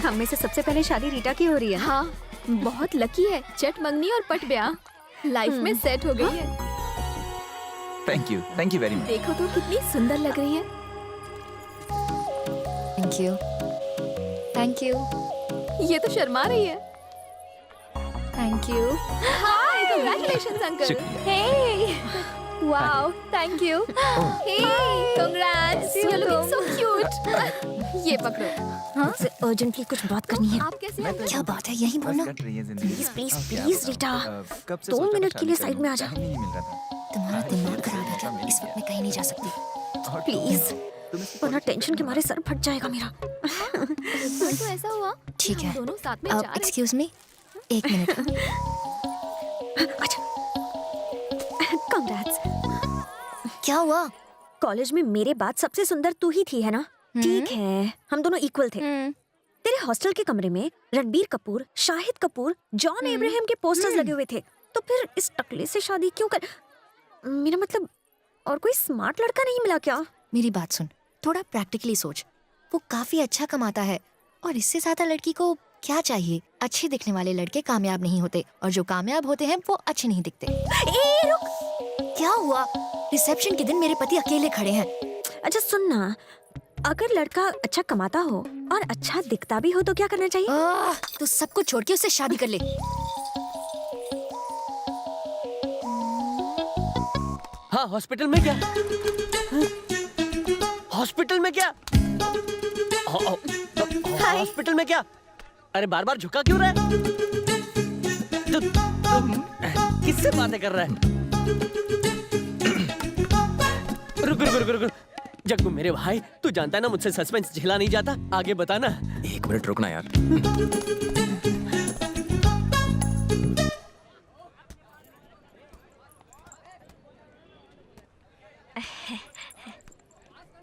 हम में से सबसे पहले शादी रीटा की हो रही है। हाँ, बहुत लकी है। चट मंगनी और पट ब्याह लाइफ में सेट हो गई है। Thank you very much. देखो तो कितनी सुंदर लग रही है। Thank you. Thank you. ये तो शर्मा रही है। Thank you. Hi, congratulations uncle. Hey wow, thank you. Hey congrats, you looking so cute. ये पकड़ो। मुझसे अर्जेंटली कुछ बात करनी है। आप कैसे हैं? क्या बात है, यही बोलना। Please please please Rita, 2 minute के लिए साइड में आ जा। तुम्हारा दिमाग खराब है क्या? इस वक्त मैं कहीं नहीं जा सकती। प्लीज, वरना टेंशन के मारे सर फट जाएगा मेरा। तो ऐसा हुआ। ठीक है। दोनों साथ में जा रहे हैं। Excuse me, 1 minute. अच्छा, कांग्रेट्स। क्या हुआ? कॉलेज में मेरे बाद सबसे सुंदर तू ही थी, है ना? ठीक है, हम दोनों इक्वल थे। तेरे हॉस्टल के कमरे में रणबीर कपूर, शाहिद कपूर, जॉन एब्राहम के पोस्टर्स लगे हुए थे। तो फिर इस टकले से शादी क्यों कर? मेरा मतलब, और कोई स्मार्ट लड़का नहीं मिला क्या? मेरी बात सुन, थोड़ा प्रैक्टिकली सोच। वो काफी अच्छा कमाता है और इससे ज्यादा लड़की को क्या चाहिए? अच्छे दिखने वाले लड़के कामयाब नहीं होते और जो कामयाब होते हैं वो अच्छे नहीं दिखते। रुक, क्या हुआ? रिसेप्शन के दिन मेरे पति अकेले खड़े हैं। अच्छा सुन ना, अगर लड़का अच्छा कमाता हो और अच्छा दिखता भी हो तो क्या करना चाहिए? तो सब कुछ छोड़ के उससे शादी कर ले। हाँ, हॉस्पिटल में क्या? हॉस्पिटल में क्या? हॉस्पिटल में क्या? अरे बार बार झुका क्यों रहा है? किससे बातें कर रहा है? रुक रुक रुक रुक। जग्गू मेरे भाई, तू जानता है ना मुझसे सस्पेंस झेला नहीं जाता। आगे बताना। 1 मिनट रुकना यार।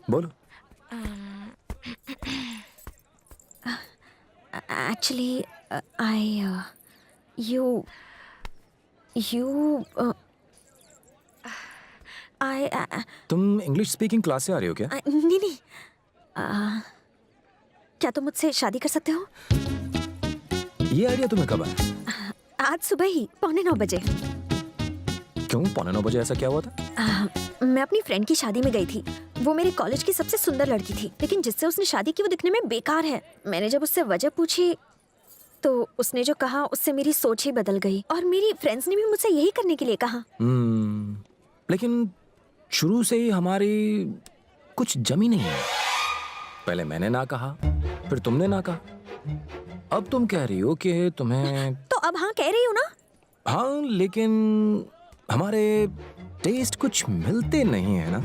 बोलो। Actually, तुम इंग्लिश स्पीकिंग क्लास से आ रही हो क्या? नहीं, क्या तुम मुझसे शादी कर सकते हो? ये आइडिया तुम्हें कब आया? आज सुबह ही 9:15 बजे। क्यों 9:15 बजे ऐसा क्या हुआ था? मैं अपनी फ्रेंड की शादी में गई थी। वो मेरे कॉलेज की सबसे सुंदर लड़की थी, लेकिन जिससे उसने शादी की वो दिखने में बेकार है। मैंने जब उससे वजह पूछी तो उसने जो कहा उससे मेरी सोच ही बदल गई और मेरी फ्रेंड्स ने भी मुझसे यही करने के लिए कहा। लेकिन शुरू से ही हमारी कुछ जमी नहीं है। पहले मैंने ना कहा, फिर तुमने ना कहा, अब तुम कह रही हो कि तुम्हें। तो अब हाँ कह रही हो ना? हाँ, लेकिन हमारे टेस्ट कुछ मिलते नहीं है ना।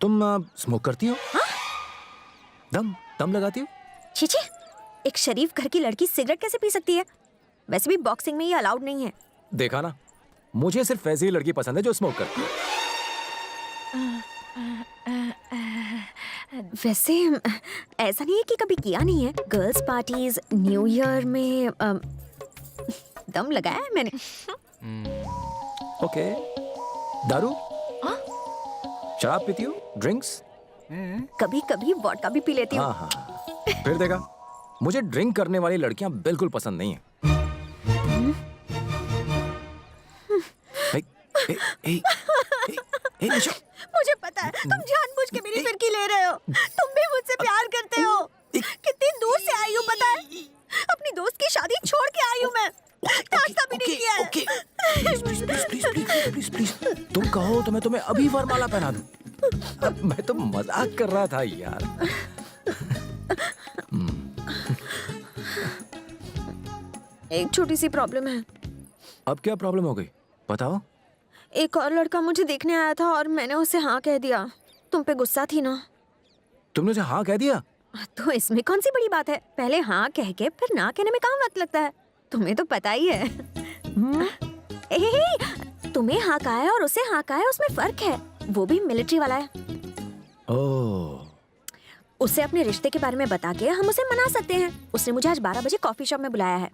तुम स्मोक करती हो? हाँ? दम लगाती हो? छी, एक शरीफ घर की लड़की सिगरेट कैसे पी सकती है? वैसे भी बॉक्सिंग में ये अलाउड नहीं है। देखा ना, मुझे सिर्फ ऐसी ही लड़की पसंद है जो स्मोक करती है। वैसे ऐसा नहीं है कि कभी किया नहीं है। गर्ल्स पार्टीज, न्यू ईयर में दम लगाया है मैंने। ओके, दारू? शराब पीती हो? ड्रिंक्स? कभी कभी वोडका भी पी लेती हूँ। हाँ हाँ, फिर देखा, मुझे ड्रिंक करने वाली लड़कियां बिल्कुल पसंद नहीं है। निशा, मुझे पता है तुम जानबूझ के मेरी फिरकी ले रहे हो। तुम भी मुझसे प्यार करते हो। कितनी दूर से आई हूँ पता है? अपनी दोस्त की शादी छोड़ के आई हूँ मैं। नाश्ता भी नहीं किया है। प्लीज, तुम कहो तो मैं तुम्हें अभी वरमाला पहना दूं। मैं तो मजाक कर रहा था यार। एक छोटी सी प्रॉब्लम है। अब क्या प्रॉब्लम हो गई, बताओ। एक और लड़का मुझे देखने आया था और मैंने उसे हाँ कह दिया। तुम पे गुस्सा थी ना? तुमने उसे हाँ कह दिया? तो इसमें कौन सी बड़ी बात है? पहले हाँ कह के फिर ना कहने में कहाँ वक्त लगता है? तुम्हें तो पता ही है। तुम्हें हाँ कहा है और उसे हाँ कहा है, उसमें फर्क है। वो भी मिलिट्री वाला है। ओह, उसे अपने रिश्ते के बारे में बता के हम उसे मना सकते हैं। उसने मुझे आज 12 बजे कॉफी शॉप में बुलाया है।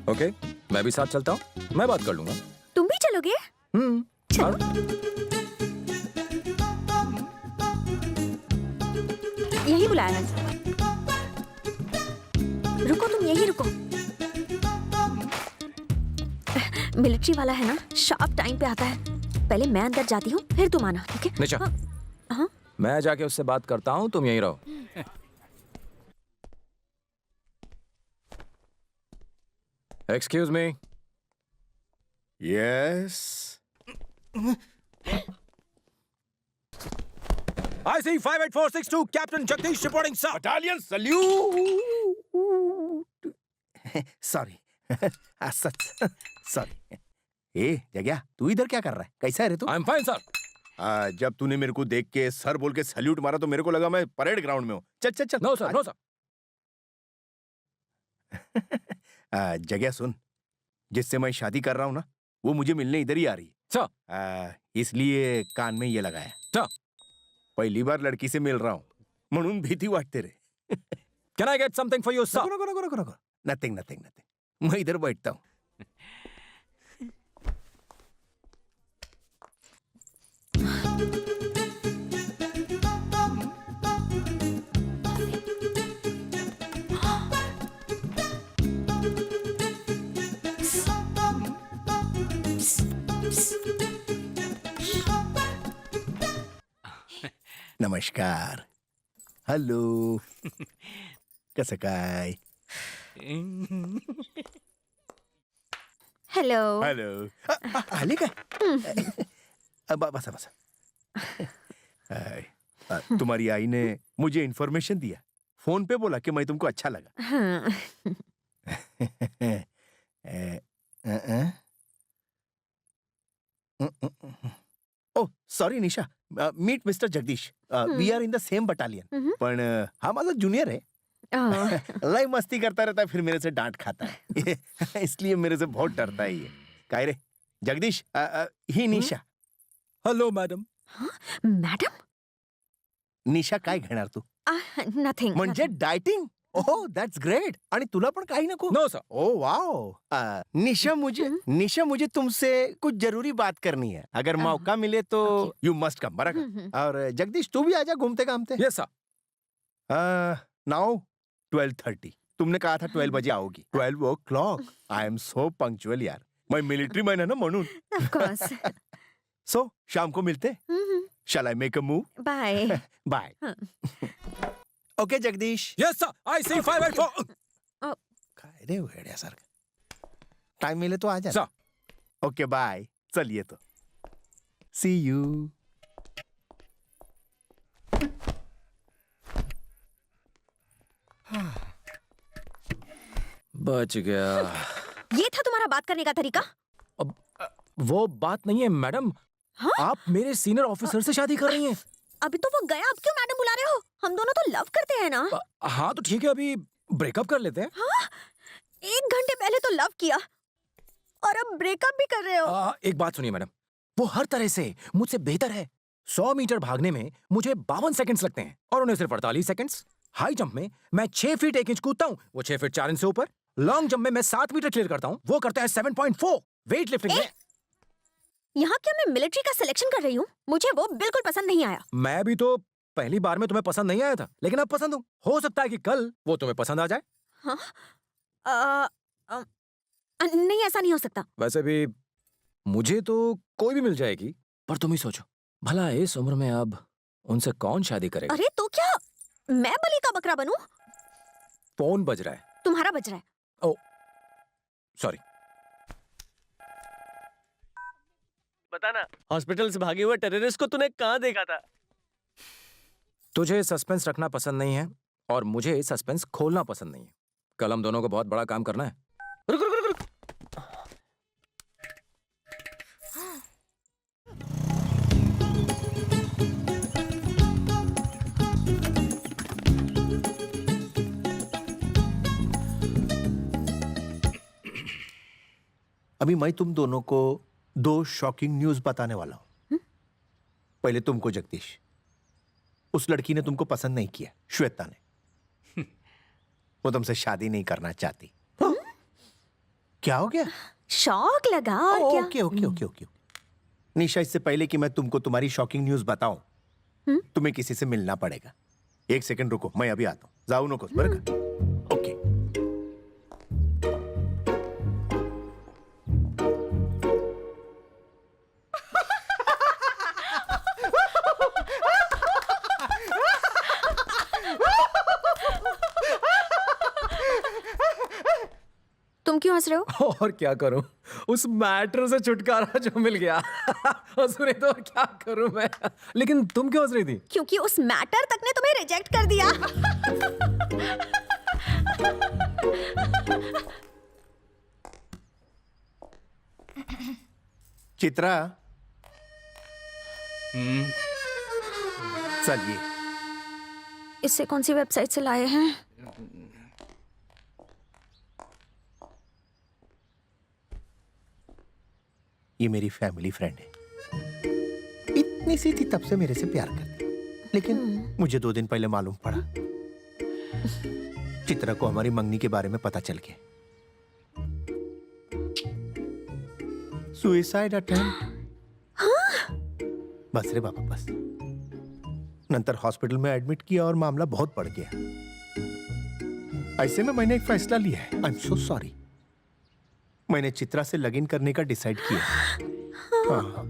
ओके, मैं भी साथ चलता हूँ, मैं बात कर लूंगा। तुम भी चलोगे? चलो। यही बुलाया है। रुको, तुम यही रुको। मिलिट्री वाला है ना, शार्प टाइम पे आता है। पहले मैं अंदर जाती हूँ, फिर तुम आना, ठीक है? निशा, हाँ? मैं जाके उससे बात करता हूँ, तुम यहीं रहो। Excuse me. Yes. I see 58462 Captain Jagdish reporting, sir. Battalion salute. Sorry. सच सॉरी। ए जग्या, तू इधर क्या कर रहा है? कैसा है रे तू? I am fine sir. जब तूने मेरे को देख के सर बोल के सल्यूट मारा तो मेरे को लगा मैं परेड ग्राउंड में हूँ। चल चल चल। No sir, no sir. Jagya सुन, जिससे मैं शादी कर रहा हूँ ना, वो मुझे मिलने इधर ही आ रही है। इसलिए कान में ये लगाया। पहली बार लड़की से मिल रहा हूँ म्हणून भीती वाटते रे। Can I get something for you sir? Nothing nothing nothing. मैं इधर बैठता हूँ। नमस्कार. हॅलो. कसं काय? हेलो. हेलो. आले काय? बसा बसा. तुम्हारी आई ने मुझे इन्फॉर्मेशन दिया, फोन पे बोला कि मैं तुमको अच्छा लगा। हाँ. Oh sorry Nisha, meet mister Jagdish. We are in the same battalion. पण हा माझा जूनियर है. लय मस्ती करता रहता है, फिर मेरे से डांट खाता है. इसलिए मेरे से बहुत डरता है ये. काय रे जगदीश, ही Nisha. Hello madam. Madam? Nisha काय घेणार तू? नथिंग. म्हणजे डाइटिंग? Oh that's great. आणि तुला पण काही नको? No sir. Oh wow. Nisha मुझे तुमसे कुछ जरूरी बात करनी है. अगर मौका मिले तो यू मस्ट कम. बराबर. और जगदीश तू भी आजा घूमते घामते. Yes sir. नाउ 12:30. तुमने कहा था 12 बजे आओगी. 12 o'clock. I am so punctual यार. मैं मिलिट्री मैन है ना म्हणून. Of course. सो शाम को मिलते. Shall I make a move? Bye. Bye. Okay Jagdish. Yes sir. I see 584. काय रे वेड्यासारखं. टाइम मिले तो आ जा. सर. Okay bye. चलिए तो. See you. बच गया. ये था तुम्हारा बात करने का तरीका? अब वो बात नहीं है मैडम. हाँ? आप मेरे सीनियर ऑफिसर से शादी कर रही हैं. अभी तो वो गया, अब क्यों मैडम बुला रहे हो? हम दोनों तो लव करते हैं ना? हाँ तो ठीक है, अभी ब्रेकअप कर लेते हैं. हाँ? 1 घंटे पहले तो लव किया और अब ब्रेकअप भी कर रहे हो? एक बात सुनिए मैडम, वो हर तरह से मुझसे बेहतर है. 100 मीटर भागने में मुझे 52 सेकंड्स लगते हैं और उन्हें सिर्फ 48 सेकंड्स। हाई जंप में मैं 6 फीट 1 इंच कूदता हूँ, वो 6 फीट 4 इंच से ऊपर। लॉन्ग जंप में मैं 7 मीटर क्लियर करता हूँ, वो करते हैं 7.4। वेट लिफ्टिंग में यहाँ क्या मैं मिलिट्री का सिलेक्शन कर रही हूँ? मुझे वो बिल्कुल पसंद नहीं आया। मैं भी तो पहली बार में तुम्हें पसंद नहीं आया था, लेकिन अब पसंद हूँ। हो सकता है कि कल वो तुम्हें पसंद आ जाए। हाँ? नहीं, ऐसा नहीं हो सकता। वैसे भी मुझे तो कोई भी मिल जाएगी, पर तुम ही सोचो, भला इस उम्र में अब उनसे कौन शादी करेगा? अरे तो क्या मैं बलि का बकरा बनूं? फोन बज रहा है। तुम्हारा बज रहा है। ओ सॉरी। बताना, हॉस्पिटल से भागे हुए टेररिस्ट को तूने कहाँ देखा था? तुझे सस्पेंस रखना पसंद नहीं है और मुझे सस्पेंस खोलना पसंद नहीं है। कल हम दोनों को बहुत बड़ा काम करना है। रुक रुक रुक रुक। अभी मैं तुम दोनों को 2 शॉकिंग न्यूज बताने वाला हूं। पहले तुमको जगदीश, उस लड़की ने तुमको पसंद नहीं किया, श्वेता ने। वो तुमसे शादी नहीं करना चाहती। क्या हो गया? शौक लगा और क्या? Okay okay okay okay. Nisha, इससे पहले कि मैं तुमको तुम्हारी शॉकिंग न्यूज बताऊं, तुम्हें किसी से मिलना पड़ेगा। 1 सेकंड रुको, मैं अभी आता हूं। जाऊ नको बरं का? ओके। तुम क्यों हंस रहे हो? और क्या करूं, उस मैटर से छुटकारा जो मिल गया। सुने तो क्या करूं मैं। लेकिन तुम क्यों हंस रही थी? क्योंकि उस मैटर तक ने तुम्हें रिजेक्ट कर दिया। चित्रा, चलिए। इससे कौन सी वेबसाइट से लाए हैं? ये मेरी फैमिली फ्रेंड है। इतनी सी थी तब से मेरे से प्यार करती, लेकिन मुझे 2 दिन पहले मालूम पड़ा, चित्रा को हमारी मंगनी के बारे में पता चल गया। Suicide attempt. बस रे बाबा, बस। नंतर हॉस्पिटल में एडमिट किया और मामला बहुत बढ़ गया। ऐसे में मैंने एक फैसला लिया है। I am so sorry. मैंने चित्रा से लगइन करने का डिसाइड किया। हाँ।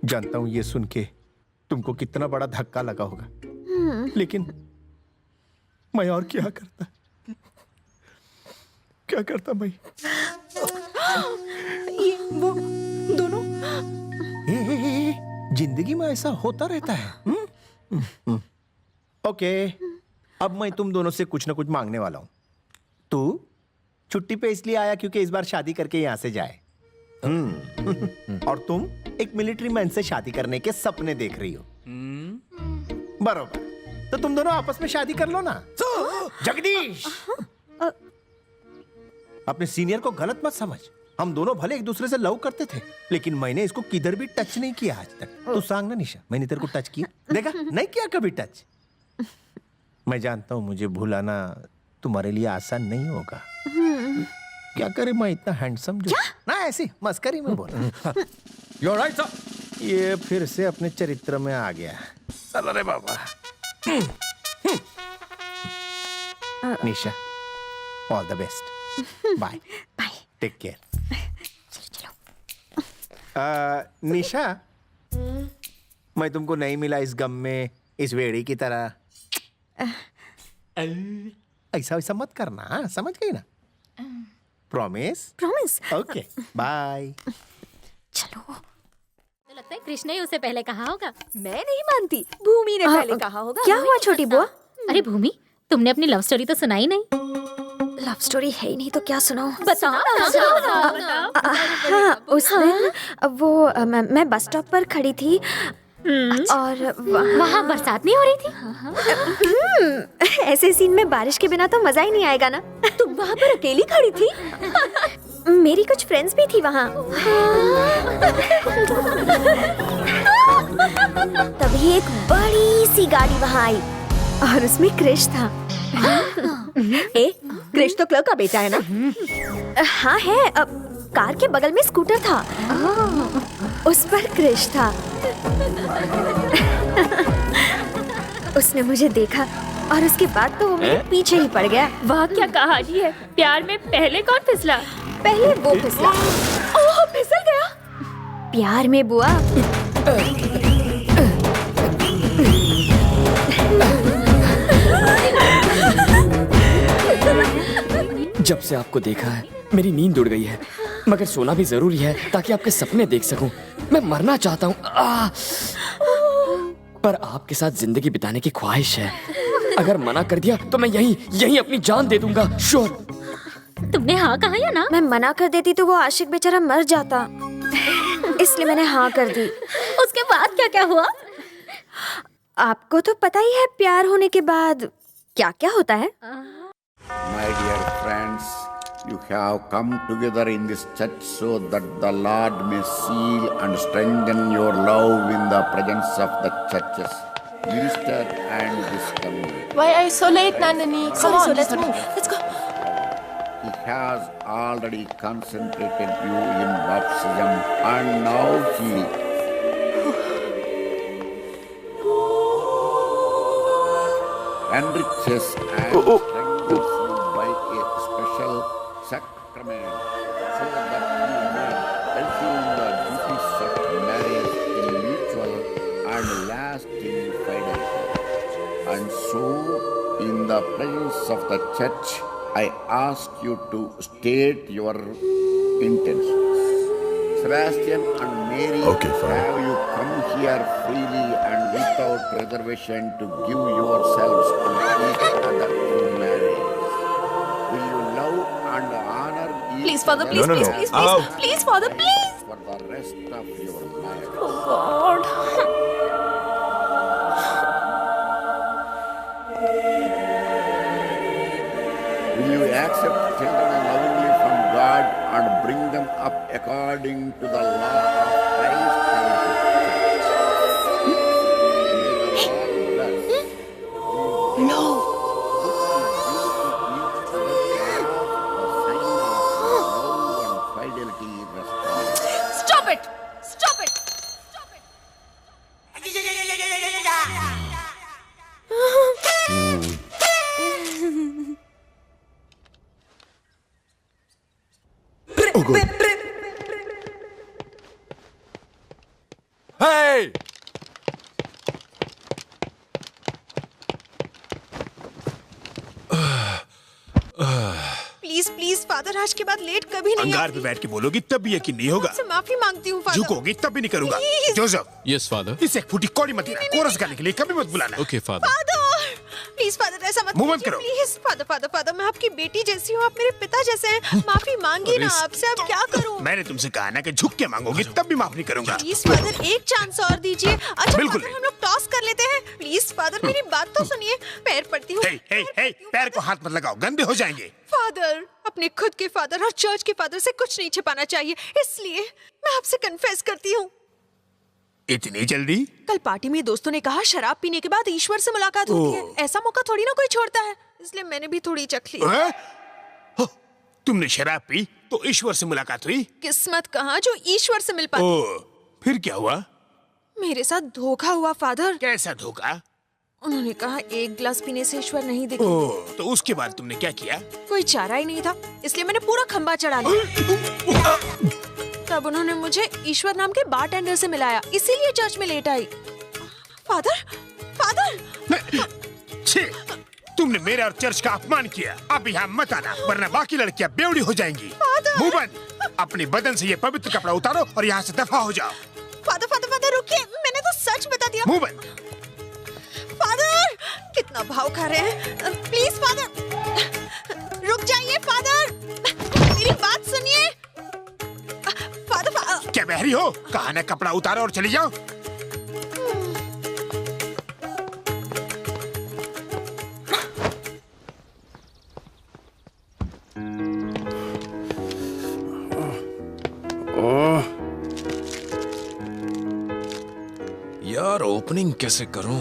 जानता हूं ये सुन के तुमको कितना बड़ा धक्का लगा होगा, लेकिन मैं और क्या करता मैं। ये वो दोनों। जिंदगी में ऐसा होता रहता है। ओके, अब मैं तुम दोनों से कुछ ना कुछ मांगने वाला हूं। तू छुट्टी पे इसलिए आया क्योंकि इस बार शादी करके यहां से जाए। और तुम एक मिलिट्री मैन से शादी करने के सपने देख रही हो। बरोबर, तो तुम दोनों आपस में शादी कर लो ना। जगदीश, अपने सीनियर को गलत मत समझ। हम दोनों भले एक दूसरे से लव करते थे, लेकिन मैंने इसको किधर भी टच नहीं किया आज तक। तू सांग ना निशा, मैंने तेरे को टच किया? देखा नहीं किया कभी टच। मैं जानता हूं मुझे भुलाना तुम्हारे लिए आसान नहीं होगा। क्या करे, मैं इतना हैंडसम जो ना, ऐसी मस्करी में बोला। You're right, sir. ये फिर से अपने चरित्र में आ गया। चलो रे बाबा। Nisha, all the best. Bye bye. Take care. Nisha, मैं तुमको नहीं मिला इस गम में, इस वेड़ी की तरह। ऐसा वैसा मत करना, हाँ? समझ गई ना? प्रॉमिस? प्रॉमिस। Okay, bye. चलो। तो लगता है कृष्ण ने उसे पहले कहा होगा। मैं नहीं मानती, भूमि ने पहले कहा होगा। क्या हुआ छोटी बुआ? अरे भूमि, तुमने अपनी लव स्टोरी तो सुनाई नहीं। लव स्टोरी है ही नहीं तो क्या सुनाऊं? बताओ हाँ, उस दिन वो मैं बस स्टॉप पर खड़ी थी और वहाँ बरसात नहीं हो रही थी? ऐसे सीन में बारिश के बिना तो मजा ही नहीं आएगा ना। तुम वहाँ पर अकेली खड़ी थी? मेरी कुछ फ्रेंड्स भी थी वहाँ। तभी एक बड़ी सी गाड़ी वहाँ आई और उसमें क्रिश था। ए, क्रिश तो क्लर्क का बेटा है ना? हाँ है। अब कार के बगल में स्कूटर था, उस पर क्रिश था। उसने मुझे देखा और उसके बाद तो वो मेरे पीछे ही पड़ गया। वाह क्या कहानी है। प्यार में पहले कौन फिसला? पहले वो फिसला। ओह फिसल गया। प्यार में बुआ। जब से आपको देखा है मेरी नींद उड़ गई है, मगर सोना भी जरूरी है ताकि आपके सपने देख सकूं। मैं मरना चाहता हूँ, पर आपके साथ जिंदगी बिताने की ख्वाहिश है। अगर मना कर दिया तो मैं यहीं अपनी जान दे दूंगा। श्योर। तुमने हाँ कहा या ना? मैं मना कर देती तो वो आशिक बेचारा मर जाता, इसलिए मैंने हाँ कर दी। उसके बाद क्या क्या हुआ? आपको तो पता ही है प्यार होने के बाद क्या क्या होता है। My dear friends, you have come together in this church so that the Lord may seal and strengthen your love in the presence of the churches, minister and this community. Why are you so late, Nandini? Come on, let's move. Let's go. He has already concentrated you in baptism and now he enriches and strengthens you by a special sacrament so that you may fulfill the duties of marriage in mutual and lasting fidelity. And so, in the presence of the church, I ask you to state your intentions. Sebastian and Mary, have you come here freely and without reservation to give yourselves to each other in marriage? Will you love and honor each Please, Father, other please, please, please, please, please, Father, please. for the rest of your life? Oh God. Will you accept children lovingly from God and bring them up according to the law of Christ and His church? No. Stop it! Stop it! Oh, good. Hey! Please please father, आज के बाद late कभी नहीं। अंगार पे बैठ के बोलोगी तब भी यकीन नहीं होगा। आपसे माफी मांगती हूँ फादर। झुकोगी तब भी नहीं करूंगा। जोसेफ। Yes father. इसे एक फूटी कौड़ी मत देना। कोरस गाने के लिए कभी मत बुलाना। Okay father. Father please father ऐसा मत मुंह बंद करो। प्लीज फादर फादर फादर, मैं आपकी बेटी जैसी हूँ, आप मेरे पिता जैसे हैं। माफी मांगी ना आपसे, अब क्या करूँ? मैंने तुमसे कहा ना कि झुक के मांगोगी तब भी माफ नहीं करूंगा। प्लीज फादर एक चांस और दीजिए। अच्छा बिल्कुल फादर, हम लोग टॉस कर लेते हैं। प्लीज फादर मेरी बात तो सुनिए, पैर पड़ती हूँ। पैर को हाथ मत लगाओ, गंदे हो जाएंगे। फादर, अपने खुद के फादर और चर्च के फादर से कुछ नहीं छिपाना चाहिए, इसलिए मैं आपसे कन्फेस करती हूँ। इतनी जल्दी? कल पार्टी में दोस्तों ने कहा शराब पीने के बाद ईश्वर से मुलाकात होती है। ऐसा मौका थोड़ी ना कोई छोड़ता है, इसलिए मैंने भी थोड़ी चख ली। तुमने शराब पी तो ईश्वर से मुलाकात हुई? किस्मत कहाँ जो ईश्वर से मिल पाती। फिर क्या हुआ? मेरे साथ धोखा हुआ फादर। कैसा धोखा? उन्होंने कहा एक गिलास पीने से ईश्वर नहीं दिखता। तो उसके बाद तुमने क्या किया? कोई चारा ही नहीं था, इसलिए मैंने पूरा खंबा चढ़ा लिया। तब उन्होंने मुझे ईश्वर नाम के बारटेंडर से मिलाया, इसीलिए चर्च में लेट आई। फादर फादर छे, तुमने मेरे और चर्च का अपमान किया। अब यहाँ मत आना, वरना बाकी लड़कियाँ बेवड़ी हो जाएंगी। मुंह बंद। अपने बदन से ये पवित्र कपड़ा उतारो और यहाँ से दफा हो जाओ। फादर फादर फादर रुकिए, मैंने तो सच बता दिया। मुंह बंद। फादर कितना भाव खा रहे हैं। प्लीज फादर रुक जाइए। फादर मेरी बात सुनिए। फादर क्या बहरी हो? कहा ना कपड़ा उतारो और चली जाओ। यार ओपनिंग कैसे करूं?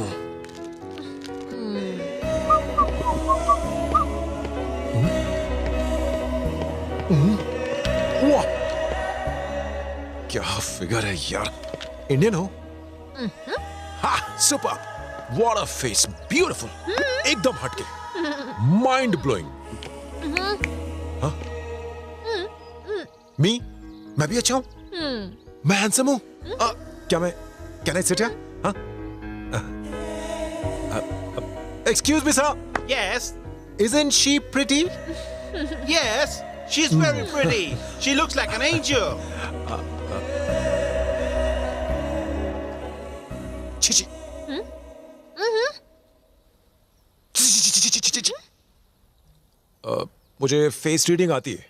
वाह, क्या फिगर है यार। इंडियन हो? हाँ, super. What a face, beautiful, एकदम हटके, माइंड ब्लोइंग। हाँ? मैं भी अच्छा हूँ? मैं हैंडसम हूँ? Can I sit here? हाँ? Excuse me, sir. Yes. Isn't she pretty? Yes. She's very pretty. She looks like an angel. Chichi. मुझे फेस रीडिंग आती है।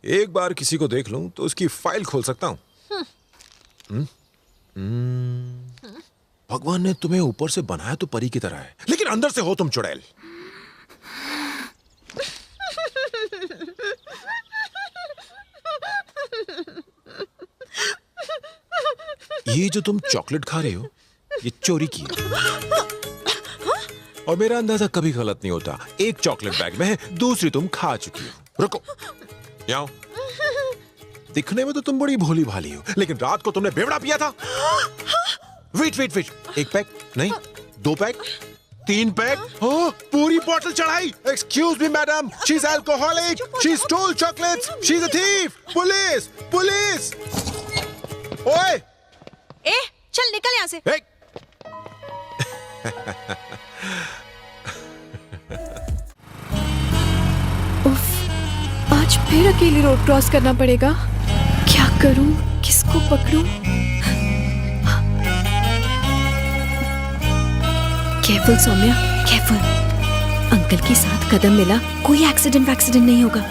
एक बार किसी को देख लूं तो उसकी फाइल खोल सकता हूं। भगवान ने तुम्हें ऊपर से बनाया तो परी की तरह है, लेकिन अंदर से हो तुम चुड़ैल। ये जो तुम चॉकलेट खा रहे हो, ये चोरी की है। और मेरा अंदाजा कभी गलत नहीं होता। एक चॉकलेट बैग में है, दूसरी तुम खा चुकी हो। रुको, यहाँ आओ। दिखने में तो तुम बड़ी भोली भाली हो, लेकिन रात को तुमने बेवड़ा पिया था। वेट, एक पैक नहीं, 2 पैक, 3 पैक, पूरी बोतल चढ़ाई। Excuse me madam, she is alcoholic, she stole chocolates, she is a thief. Police! ओए! ए, चल निकल यहाँ से। उफ, आज फिर अकेली रोड क्रॉस करना पड़ेगा। क्या करूं, किसको पकड़ूं? Careful Saumya, careful. अंकल के साथ कदम मिला, कोई एक्सीडेंट नहीं होगा।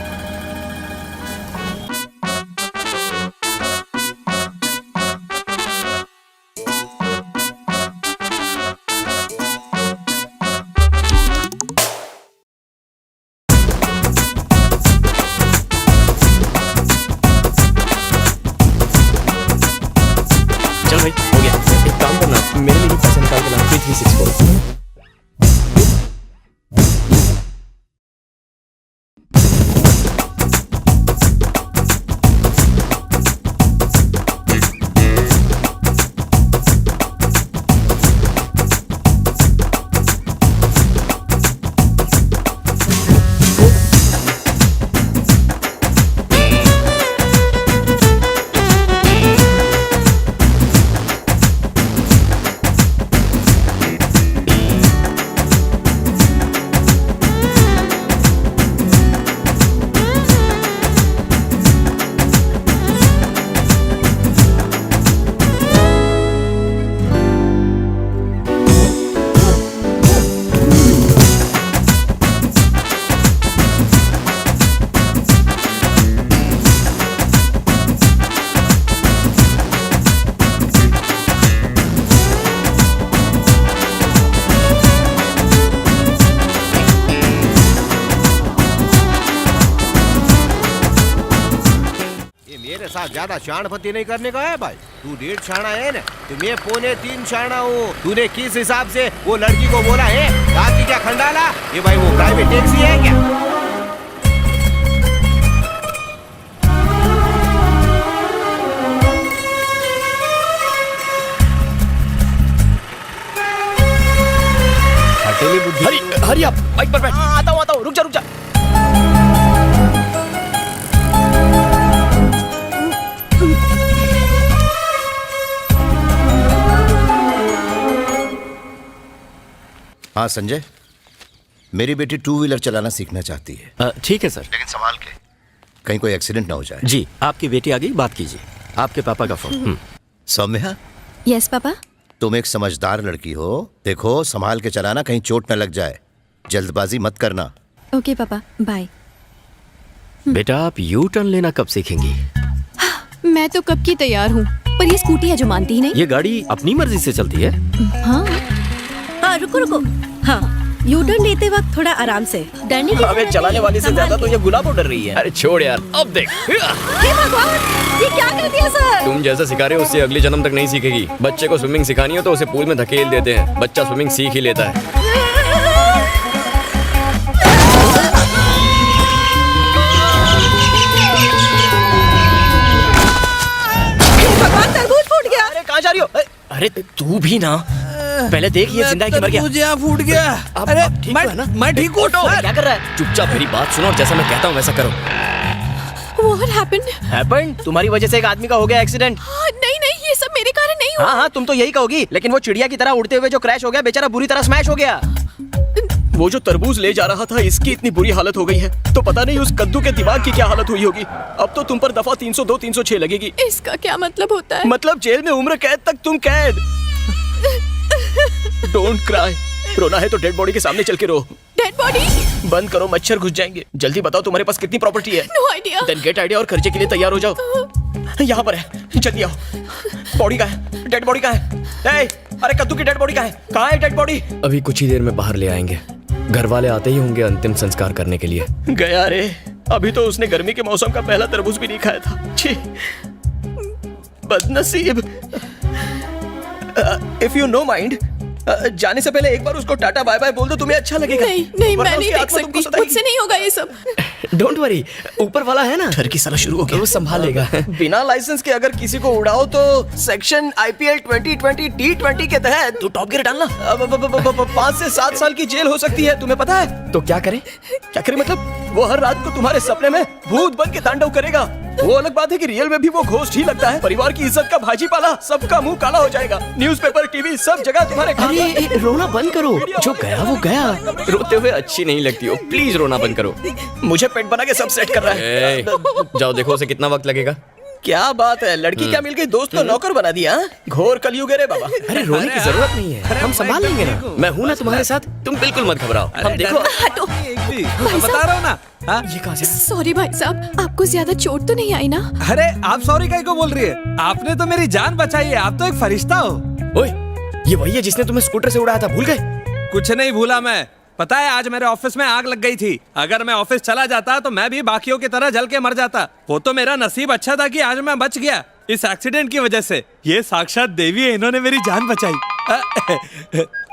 चल भाई, हो गया। एक काम करना, मेरे लिए भी पैसे निकाल के ला 364। ज्यादा शाणपति नहीं करने का है भाई। तू 1.5 शाणा है ना, तो मैं 3.25 शाणा हूँ। तूने किस हिसाब से वो लड़की को बोला है रात की क्या खंडाला? ये भाई वो प्राइवेट टैक्सी है क्या? हटेली बुद्धि। हरी आप बाइक पर बैठ। आता हूँ, रुक जा। हाँ संजय, मेरी बेटी 2 व्हीलर चलाना सीखना चाहती है। ठीक है सर, लेकिन संभाल के, कहीं कोई एक्सीडेंट ना हो जाए। जी, आपकी बेटी आ गई, बात कीजिए। आपके पापा का फोन। Saumya, yes papa. तुम एक समझदार लड़की हो, देखो संभाल के चलाना, कहीं चोट न लग जाए। जल्दबाजी मत करना। ओके पापा, बाय। बेटा, आप यू टर्न लेना कब सीखेंगी? मैं तो कब की तैयार हूँ, पर ये स्कूटी है जो मानती ही नहीं। ये गाड़ी अपनी मर्जी से चलती है। हाँ, रुको। हाँ, यू टर्न लेते वक्त थोड़ा आराम से, डरने की अबे चलाने वाली से ज्यादा तो ये गुलाब डर रही है। अरे छोड़ यार, अब देख। हे भगवान, ये क्या कर दिया सर? तुम जैसा सिखा रहे हो उससे अगले जन्म तक नहीं सीखेगी। बच्चे को स्विमिंग सिखानी हो तो उसे पूल में धकेल देते हैं, बच्चा स्विमिंग सीख ही लेता है। भगवान, तरबूज फूट गया। अरे कहाँ जा रही हो? अरे तू भी ना, पहले देख ये जिंदा है कि मर गया। मुझे फूट गया। अरे मैं ठीक हूँ। क्या कर रहा है? चुपचाप मेरी बात सुनो और जैसा मैं कहता हूँ वैसा करो। What happened? Happened? तुम्हारी वजह से एक आदमी का हो गया एक्सीडेंट। नहीं नहीं, ये सब मेरे कारण नहीं हुआ। हाँ, तुम तो यही कहोगी, लेकिन वो चिड़िया की तरह उड़ते हुए जो क्रैश हो गया, बेचारा बुरी तरह स्मैश हो गया। वो जो तरबूज ले जा रहा था, इसकी इतनी बुरी हालत हो गई है, तो पता नहीं उस कद्दू के दिमाग की क्या हालत हुई होगी। अब तो तुम पर दफा 302 306 लगेगी। इसका क्या मतलब होता है? मतलब जेल में उम्र कैद तक तुम कैद। Don't cry. रोना है तो डेड बॉडी के सामने चल के रो। Dead body? बंद करो, मच्छर घुस जाएंगे। जल्दी बताओ तुम्हारे पास कितनी प्रॉपर्टी है? No idea. Then get idea और खर्चे के लिए तैयार हो जाओ। यहाँ पर है, जल्दी आओ। बॉडी कहाँ है? डेड बॉडी कहाँ है? अरे कद्दू की डेड बॉडी कहाँ है? कहाँ है डेड बॉडी? अभी कुछ ही देर में बाहर ले आएंगे। घर वाले आते ही होंगे अंतिम संस्कार करने के लिए। गया रे, अभी तो उसने गर्मी के मौसम का पहला तरबूज भी नहीं खाया था। छी, बदनसीब। इफ यू नो माइंड, जाने से पहले एक बार उसको टाटा बाय बाय बोल दो, तुम्हें अच्छा लगेगा। नहीं नहीं, मैं नहीं देख सकती, मुझसे नहीं होगा ये सब। डोंट वरी, ऊपर वाला है ना, घर की साला शुरू हो गया, वो संभालेगा। बिना लाइसेंस के अगर किसी को उड़ाओ तो सेक्शन IPL 2020 T20 के तहत तू टॉप गियर डालना 5 से 7 साल की जेल हो सकती है, तुम्हें पता है? तो क्या करें? क्या करें मतलब? वो हर रात को तुम्हारे सपने में भूत बन के तांडव करेगा। वो अलग बात है कि रियल में भी वो घोस्ट ही लगता है। परिवार की इज्जत का भाजी पाला, सबका मुंह काला हो जाएगा। न्यूज़पेपर, टीवी, सब जगह तुम्हारे अरे रोना बंद करो, जो गया वो गया। रोते हुए अच्छी नहीं लगती हो, प्लीज रोना बंद करो। मुझे पेट बना के सब सेट कर रहा है। जाओ देखो उसे कितना वक्त लगेगा। क्या बात है, लड़की क्या मिल गई, दोस्त को नौकर बना दिया। घोर कलयुग है रे बाबा। अरे रोने की जरूरत नहीं है, हम संभाल लेंगे ना। मैं हूँ ना तुम्हारे साथ, तुम बिल्कुल मत घबराओ। हम देखो, हटो, बता रहा हूँ ना। हाँ? ये कहाँ से? सॉरी भाई साहब, आपको ज्यादा चोट तो नहीं आई ना? अरे आप सॉरी काहे को बोल रही है? आपने तो मेरी जान बचाई है, आप तो एक फरिश्ता हो। ओए, ये वही है जिसने तुम्हें स्कूटर से उड़ाया था, भूल गए? कुछ नहीं भूला मैं। पता है आज मेरे ऑफिस में आग लग गई थी। अगर मैं ऑफिस चला जाता तो मैं भी बाकियों की तरह जल के मर जाता। वो तो मेरा नसीब अच्छा था कि आज मैं बच गया इस एक्सीडेंट की वजह से। ये साक्षात देवी है, इन्होंने मेरी जान बचाई।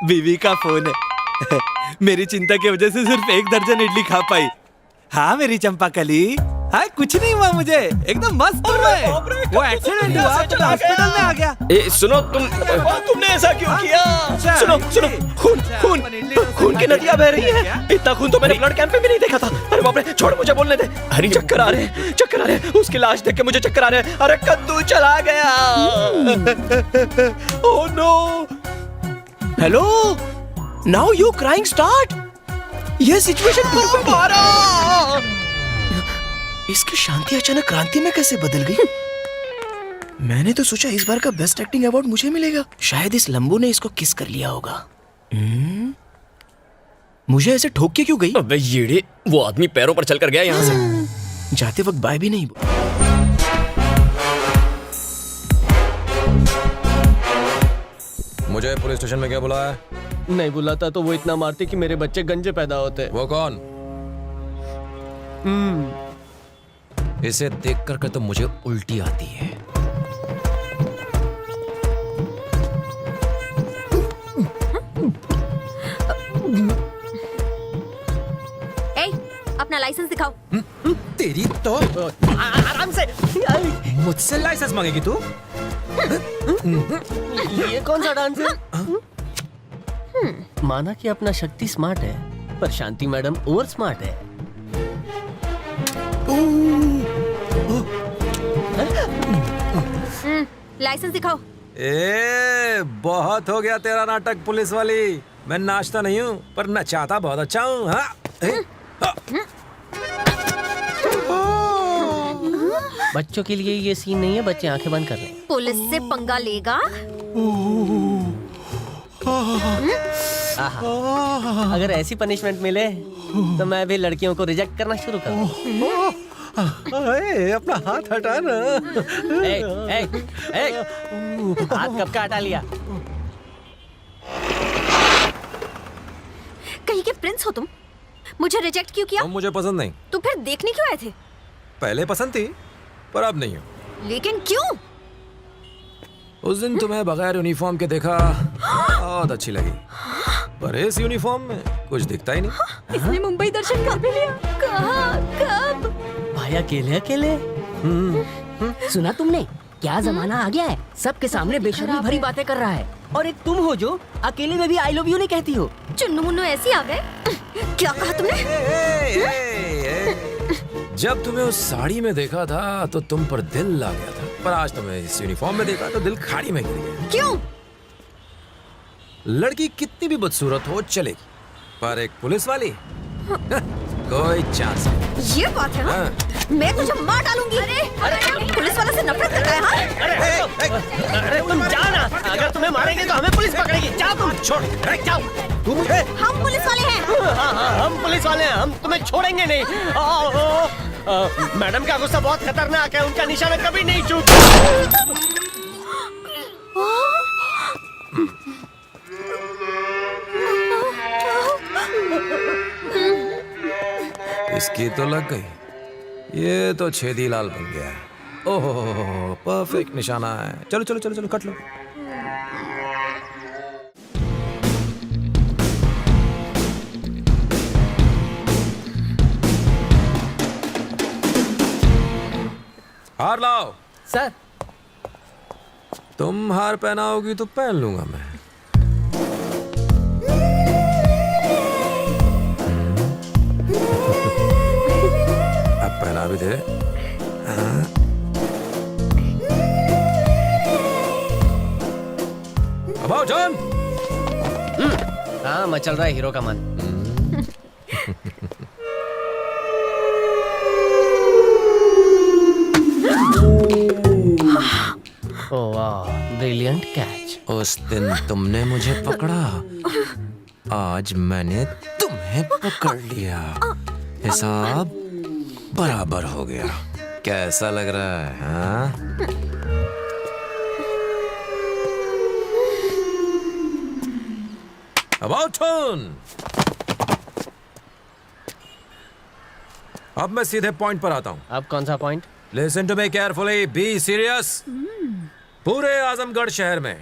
बीवी का फोन है। मेरी चिंता की वजह से सिर्फ 1 दर्जन इडली खा पाई। हाँ मेरी चंपाकली, हाँ कुछ नहीं हुआ मुझे, एकदम मस्त हूँ मैं। वो एक्सीडेंट हुआ तो मैं हॉस्पिटल में आ गया। ए सुनो, तुमने ऐसा क्यों किया? सुनो सुनो, खून खून खून की नदियां बह रही है। इतना खून तो मैंने ब्लड कैंप में भी नहीं देखा था। अरे बाप रे, छोड़ मुझे बोलने दे। अरे चक्कर आ रहे, चक्कर आ रहे। उसकी लाश देख के मुझे चक्कर आ रहे। अरे कद्दू चला गया। Oh no. Hello, now you crying start. ये सिचुएशन परफेक्ट आ रहा। इसकी शांति अचानक क्रांति में कैसे बदल गई? मैंने तो सोचा इस बार का बेस्ट एक्टिंग अवार्ड मुझे मिलेगा। शायद इस लंबू ने इसको किस कर लिया होगा। मुझे ऐसे ठोक के क्यों गई? अबे येड़े, वो आदमी पैरों पर चलकर गया यहाँ से। जाते वक्त बाय भी नहीं। मुझे पुलिस स्टेशन में क्या बुलाया? नहीं बुलाता तो वो इतना मारती कि मेरे बच्चे गंजे पैदा होते। वो कौन? इसे देख कर तो मुझे उल्टी आती है। ए, अपना लाइसेंस दिखाओ। तेरी तो आराम से। मुझसे लाइसेंस मांगेगी तू? ये कौन सा डांस है? माना कि अपना शक्ति स्मार्ट है, पर शांति मैडम ओवर स्मार्ट है। लाइसेंस दिखाओ। बहुत हो गया तेरा नाटक पुलिस वाली। मैं नाचता नहीं हूँ पर नचाता बहुत अच्छा हूँ। बच्चों के लिए ये सीन नहीं है, बच्चे आंखें बंद कर रहे हैं। पुलिस से पंगा लेगा? अगर ऐसी पनिशमेंट मिले तो मैं भी लड़कियों को रिजेक्ट करना शुरू कर दूं। अपना हाथ हटा ना। हाथ कब का हटा लिया? कहीं के प्रिंस हो तुम, मुझे रिजेक्ट क्यों किया? तुम मुझे पसंद नहीं। तो फिर देखने क्यों आए थे? पहले पसंद थी पर अब नहीं हो। लेकिन क्यों? उस दिन तुम्हें बगैर यूनिफॉर्म के देखा, बहुत अच्छी लगी, पर इस यूनिफॉर्म में कुछ दिखता ही नहीं। इसने मुंबई दर्शन कर भी लिया। कहाँ, कब? भाई अकेले अकेले? सुना तुमने? क्या जमाना आ गया है, सबके सामने बेशर्मी भरी बातें कर रहा है। और एक तुम हो जो अकेले में भी आई लव यू नहीं कहती हो। चुन्नू मुन्नू ऐसे आ गए। क्या कहा तुमने? जब तुम्हें उस साड़ी में देखा था तो तुम पर दिल आ गया था, पर आज तुम्हें इस यूनिफॉर्म में देखा तो दिल खाड़ी में गिर गया। क्यों? लड़की कितनी भी बदसूरत हो चलेगी, पर एक पुलिस वाली कोई चांस नहीं। ये बात है हाँ? मैं तुझे मार डालूंगी। अरे पुलिस वाले से नफरत करता है हाँ? अरे तुम जाओ ना, अगर तुम्हें मारेंगे तो हमें पुलिस पकड़ेगी। जाओ तुम, छोड़ जाओ। तुम हम पुलिस वाले हैं। हाँ, हम पुलिस वाले हैं, हम तुम्हें छोड़ेंगे नहीं। मैडम का गुस्सा बहुत खतरनाक है, उनका निशाना कभी नहीं चूकता। इसकी तो लग गई, ये तो छेदी लाल बन गया है। ओहो, परफेक्ट निशाना है। चलो चलो चलो चलो कट लो। हार लाओ। सर तुम हार पहनाओगी तो पहन लूंगा मैं। अब पहना भी दे। अब आओ जॉन। हाँ मचल रहा है हीरो का मन। ओह वाह, ब्रिलियंट कैच। उस दिन तुमने मुझे पकड़ा, आज मैंने तुम्हें पकड़ लिया, हिसाब बराबर हो गया। कैसा लग रहा है हाँ? About turn। अब मैं सीधे पॉइंट पर आता हूं। अब कौन सा point? Listen to me carefully, be serious। पूरे आजमगढ़ शहर में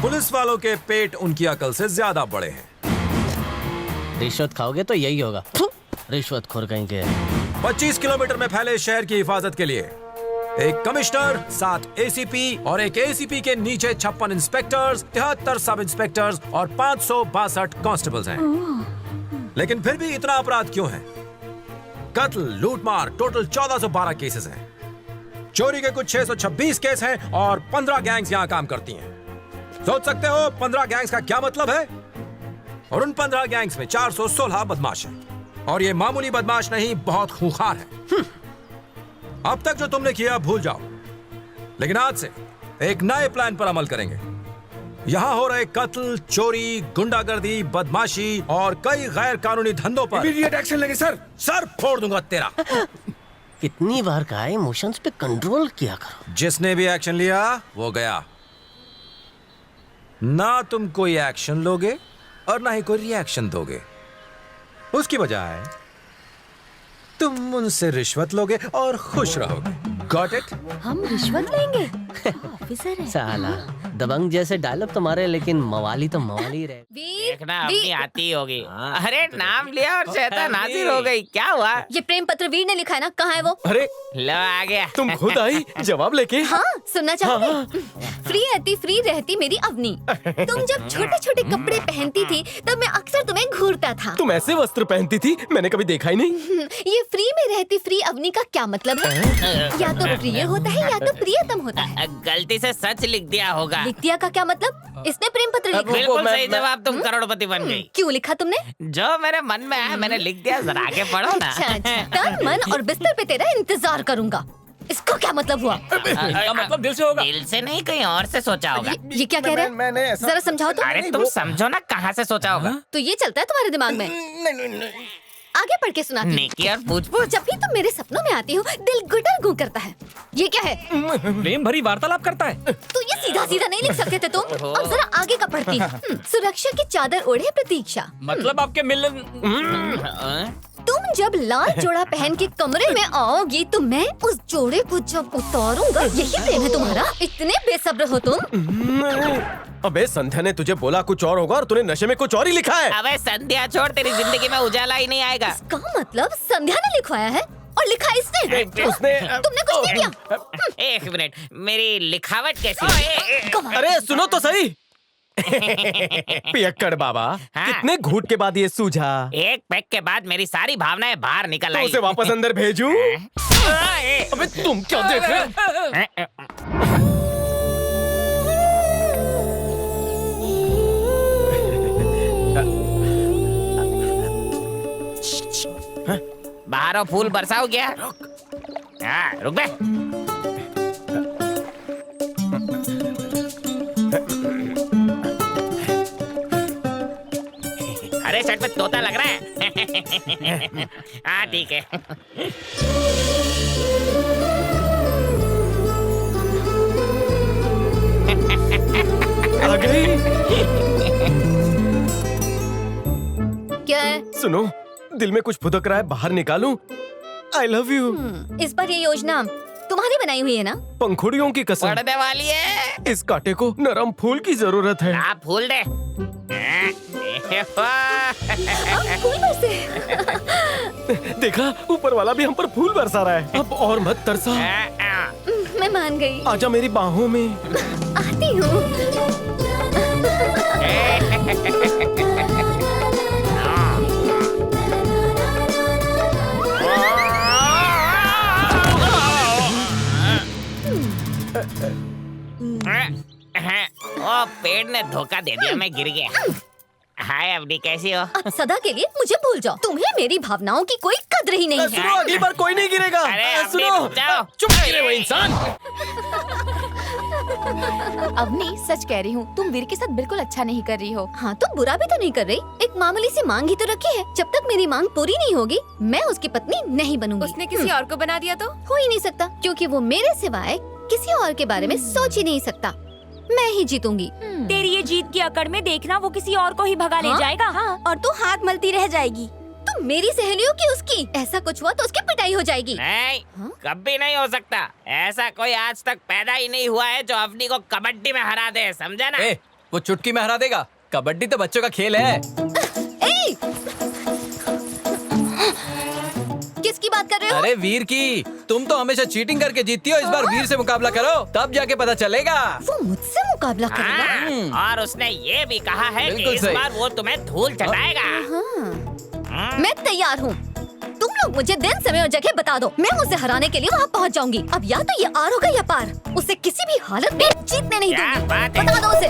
पुलिस वालों के पेट उनकी अकल से ज्यादा बड़े हैं। रिश्वत खाओगे तो यही होगा, रिश्वत खोर कहीं के। 25 किलोमीटर में फैले शहर की हिफाजत के लिए एक कमिश्नर, 7 एसीपी और एक एसीपी के नीचे 56 इंस्पेक्टर्स, 73 सब इंस्पेक्टर्स और 562 कांस्टेबल्स हैं। लेकिन फिर भी इतना अपराध क्यों है? कत्ल, लूटमार, टोटल 1412 केसेस हैं। चोरी के कुछ 626 केस हैं और 15 गैंग्स यहाँ काम करती हैं। सोच सकते हो 15 गैंग्स का क्या मतलब है? और उन 15 गैंग्स में 416 बदमाश हैं। और ये मामूली बदमाश नहीं, बहुत खूंखार है। अब तक जो तुमने किया भूल जाओ, लेकिन आज से एक नए प्लान पर अमल करेंगे। यहाँ हो रहे कत्ल, चोरी, गुंडागर्दी, बदमाशी और कई गैर कानूनी धंधों पर इमीडिएट एक्शन लेंगे सर। सर फोड़ दूंगा तेरा। कितनी बार कहा है इमोशंस पे कंट्रोल किया करो। जिसने भी एक्शन लिया वो गया। ना तुम कोई एक्शन लोगे और ना ही कोई रिएक्शन दोगे। उसकी बजाय तुम उनसे रिश्वत लोगे और खुश रहोगे। Got it? हम रिश्वत लेंगे? ऑफिसर है। साला दबंग जैसे डायलॉग तुम्हारे, लेकिन मवाली तो मवाली रहे। देखना अपनी आती होगी। अरे नाम लिया और शैतान हाजिर हो गई। क्या हुआ? ये प्रेम पत्र वीर ने लिखा है ना, कहाँ है वो? अरे लो आ गया। तुम खुद आई जवाब लेके? हाँ, सुनना चाहोगे? फ्री रहती फ्री रहती मेरी अवनी। तुम जब छोटे छोटे कपड़े पहनती थी तब मैं अक्सर तुम्हें घूरता था। तुम ऐसे वस्त्र पहनती थी, मैंने कभी देखा ही नहीं। ये फ्री में रहती फ्री अवनी का क्या मतलब है? या तो प्रिय होता है या तो प्रियतम होता है। गलती से सच लिख दिया होगा। लिख दिया का क्या मतलब? इसने प्रेम पत्र लिखा। बिल्कुल सही जवाब, तुम करोड़पति बन गई। क्यों लिखा तुमने? जो मेरे मन में आया मैंने लिख दिया, जरा आगे पढ़ो ना। अच्छा, तन मन और बिस्तर पे तेरा इंतजार करूंगा। इसको क्या मतलब हुआ? क्या मतलब दिल से होगा? दिल से नहीं, कहीं और से सोचा होगा। ये क्या कह रहे हैं? जरा समझाओ तो। अरे तुम समझो ना, कहाँ से सोचा होगा? तो ये चलता है तुम्हारे दिमाग में? आगे पढ़ के सुनाती हूँ। नेकी और पूछ-पूछ। जब भी तुम मेरे सपनों में आती हो दिल गुटर गूं करता है। ये क्या है? प्रेम भरी वार्तालाप करता है। तो ये सीधा सीधा नहीं लिख सकते थे तुम? अब जरा आगे का पढ़ती हूँ। सुरक्षा की चादर ओढ़े प्रतीक्षा। मतलब आपके मिलन तुम जब लाल जोड़ा पहन के कमरे में आओगी तो मैं उस जोड़े को जब उतारूंगा, यही प्रेम है तुम्हारा? इतने बेसब्र हो तुम? अबे संध्या ने तुझे बोला कुछ और होगा और तूने नशे में कुछ और ही लिखा है। अबे संध्या छोड़, तेरी जिंदगी में उजाला ही नहीं आएगा। इसका मतलब संध्या ने लिखवाया है और लिखा इसने? तुमने कुछ नहीं किया। एक मिनट, मेरी लिखावट कैसी? अरे सुनो तो सही। पियक्कड़ बाबा, कितने घूट के बाद ये सूझा? एक पैक के बाद मेरी सारी भावनाएं बाहर निकल आई। तो उसे वापस अंदर भेजूं? अबे तुम क्या देख रहे? बाहरों फूल बरसाओ क्या? हाँ, रुक बे। अरे शर्ट में तोता लग रहा है। हाँ ठीक है। आ गई। क्या है? सुनो, दिल में कुछ फुदक रहा है, बाहर निकालूं? I love you। इस बार ये योजना तुम्हारी बनाई हुई है ना? पंखुड़ियों की कसम। पड़ने वाली है। इस कांटे को नरम फूल की जरूरत है। आप फूल दे। फूल बरसे। देखा, ऊपर वाला भी हम पर फूल बरसा रहा है। अब और मत तरसा। मैं मान गई। आजा मेरी बाहों में। आती हूँ। ओ, पेड़ ने धोखा दे दिया, मैं गिर गया। हाय अवनी, कैसी हो? अब सदा के लिए मुझे भूल जाओ। तुम्हें मेरी भावनाओं की कोई कद्र ही नहीं है। सुनो, अगली बार कोई नहीं गिरेगा। सुनो, चुप गिरे वो इंसान। अवनी, सच कह रही हूँ, तुम वीर के साथ बिल्कुल अच्छा नहीं कर रही हो। हाँ तो बुरा भी तो नहीं कर रही। एक मामूली सी मांग ही तो रखी है। जब तक मेरी मांग पूरी नहीं होगी मैं उसकी पत्नी नहीं बनूंगी। उसने किसी और को बना दिया तो? हो ही नहीं सकता, क्योंकि वो मेरे सिवाय किसी और के बारे में सोच ही नहीं सकता। मैं ही जीतूंगी। तेरी ये जीत की अकड़ में देखना वो किसी और को ही भगा ले जाएगा। हाँ? और तू हाथ मलती रह जाएगी। तो मेरी सहेलियों की उसकी ऐसा कुछ हुआ तो उसकी पिटाई हो जाएगी। नहीं, कभी नहीं हो सकता। ऐसा कोई आज तक पैदा ही नहीं हुआ है जो अवनी को कबड्डी में हरा दे, समझा ना? वो चुटकी में हरा देगा। कबड्डी तो बच्चों का खेल है। किसकी बात कर रहे हो? अरे वीर की। तुम तो हमेशा चीटिंग करके जीतती हो। इस बार वीर से मुकाबला करो, तब जाके पता चलेगा। वो मुझसे मुकाबला करेगा? और उसने ये भी कहा है कि बिल्कुल इस सही। बार वो तुम्हें धूल चटाएगा। मैं तैयार हूँ। तुम लोग मुझे दिन, समय और जगह बता दो। मैं उसे हराने के लिए वहाँ पहुँच जाऊंगी। अब या तो ये आर होगा या पार। उसे किसी भी हालत में जीतने नहीं दूंगी। बता दो उसे।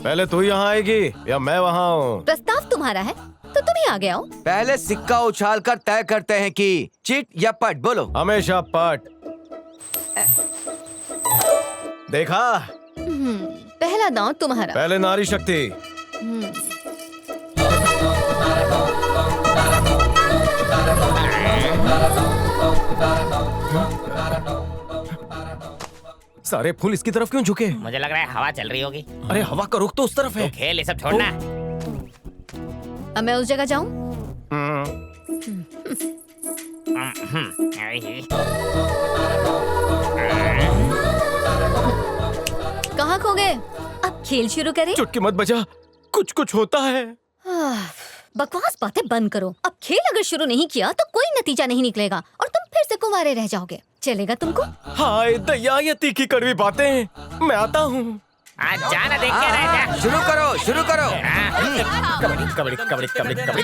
पहले तू यहाँ आएगी या मैं वहाँ हूँ? प्रस्ताव तुम्हारा है तो तुम ही आगे आओ। पहले सिक्का उछाल कर तय करते हैं कि चिट या पट। बोलो। हमेशा पट। देखा, पहला दांव तुम्हारा। पहले नारी शक्ति। सारे फूल इसकी तरफ क्यों झुके? मुझे लग रहा है हवा चल रही होगी। अरे हवा का रुख तो उस तरफ है। तो खेल ये सब छोड़ना। अब मैं उस जगह जाऊं? कहाँ खो गए? अब खेल शुरू करें? चुटकी मत बजा, कुछ कुछ होता है। बकवास बातें बंद करो। अब खेल अगर शुरू नहीं किया तो कोई नतीजा नहीं निकलेगा और तुम फिर से कुंवारे रह जाओगे। चलेगा तुमको? हाय दया, ये तीखी कड़वी बातें। मैं आता हूँ। जाना देख के रह जा। शुरू करो, शुरू करो। कबड्डी कबड्डी कबड्डी कबड्डी कबड्डी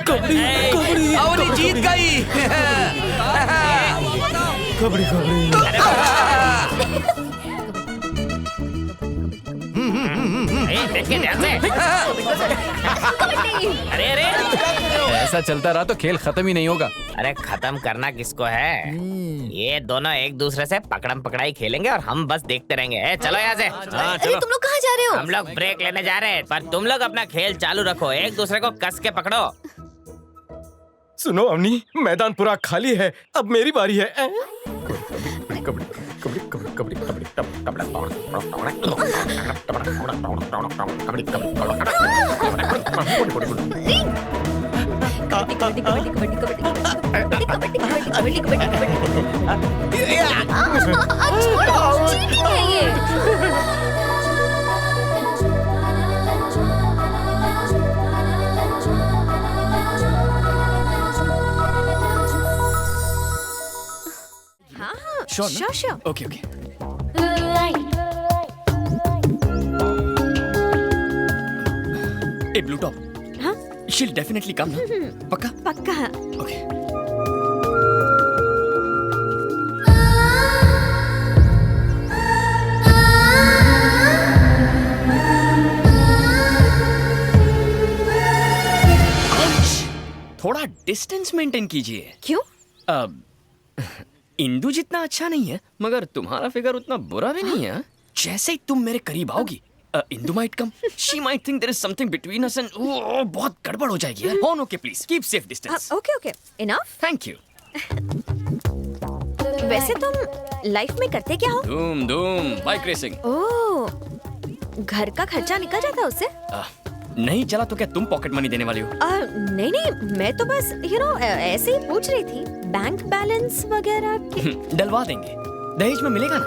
कबड्डी। अवनी जीत गई। कबड्डी कबड्डी। देख के ध्यान से। अरे अरे ऐसा चलता रहा तो खेल खत्म ही नहीं होगा। अरे खत्म करना किसको है? ये दोनों एक दूसरे से पकड़म पकड़ाई खेलेंगे और हम बस देखते रहेंगे। चलो यहाँ से। अरे तुम लोग कहाँ जा रहे हो? हम लोग ब्रेक लेने जा रहे हैं, पर तुम लोग अपना खेल चालू रखो, एक दूसरे को कस के पकड़ो। सुनो अवनी, मैदान पूरा खाली है, अब मेरी बारी है। चीटिंग है ये। Sure, no? Sure. Okay. Hey, Blue Top. हाँ? She'll definitely come, ना? पक्का? पक्का। Okay. थोड़ा डिस्टेंस मेंटेन कीजिए। क्यों? इंदु जितना अच्छा नहीं है, मगर तुम्हारा फिगर उतना बुरा भी नहीं है। जैसे ही तुम मेरे करीब आओगी, Indu might come, she might think there is something between us and बहुत गड़बड़ हो जाएगी। ओन okay, please keep safe distance. Okay, enough. Thank you. वैसे तुम लाइफ में करते क्या हो? धूम बाइक रेसिंग। ओह, घर का खर्चा निकल जाता है उससे? नहीं चला तो क्या तुम पॉकेट मनी देने वाली हो? नहीं, मैं तो बस ऐसे ही पूछ रही थी, बैंक बैलेंस वगैरह डलवा देंगे, दहेज में मिलेगा ना।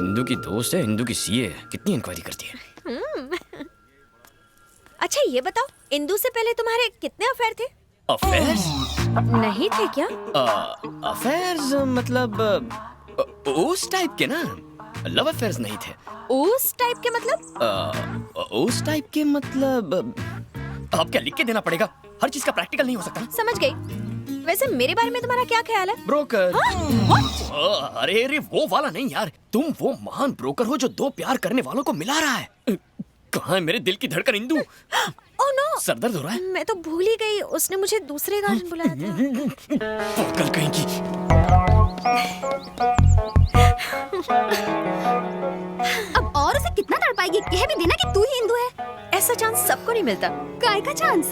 इंदु की दोस्त है, इंदु की सीए है, कितनी इंक्वायरी करती है। अच्छा ये बताओ, इंदु से पहले तुम्हारे कितने अफेयर थे? अफेयर्स? नहीं थे क्या? अफेयर्स मतलब उस टाइप के ना, लव अफेयर्स नहीं थे। उस टाइप के मतलब? उस टाइप के मतलब अब क्या लिख के देना पड़ेगा? हर चीज का प्रैक्टिकल नहीं हो सकता। समझ गई। वैसे मेरे बारे में तुम्हारा क्या ख्याल है? ब्रोकर। What? अरे वो वाला नहीं यार, तुम वो महान ब्रोकर हो जो दो प्यार करने वालों को मिला रहा है। कहाँ है मेरे दिल की धड़कन इंदु? ओह नो, सर दर्द हो रहा है। मैं तो भूल ही गई, उसने मुझे दूसरे गार्डन बुलाया था। पागल कहीं की। अब और उसे कितना तड़पाएगी? कह भी देना कि तू ही इंदु है। ऐसा चांस सबको नहीं मिलता। काय का चांस?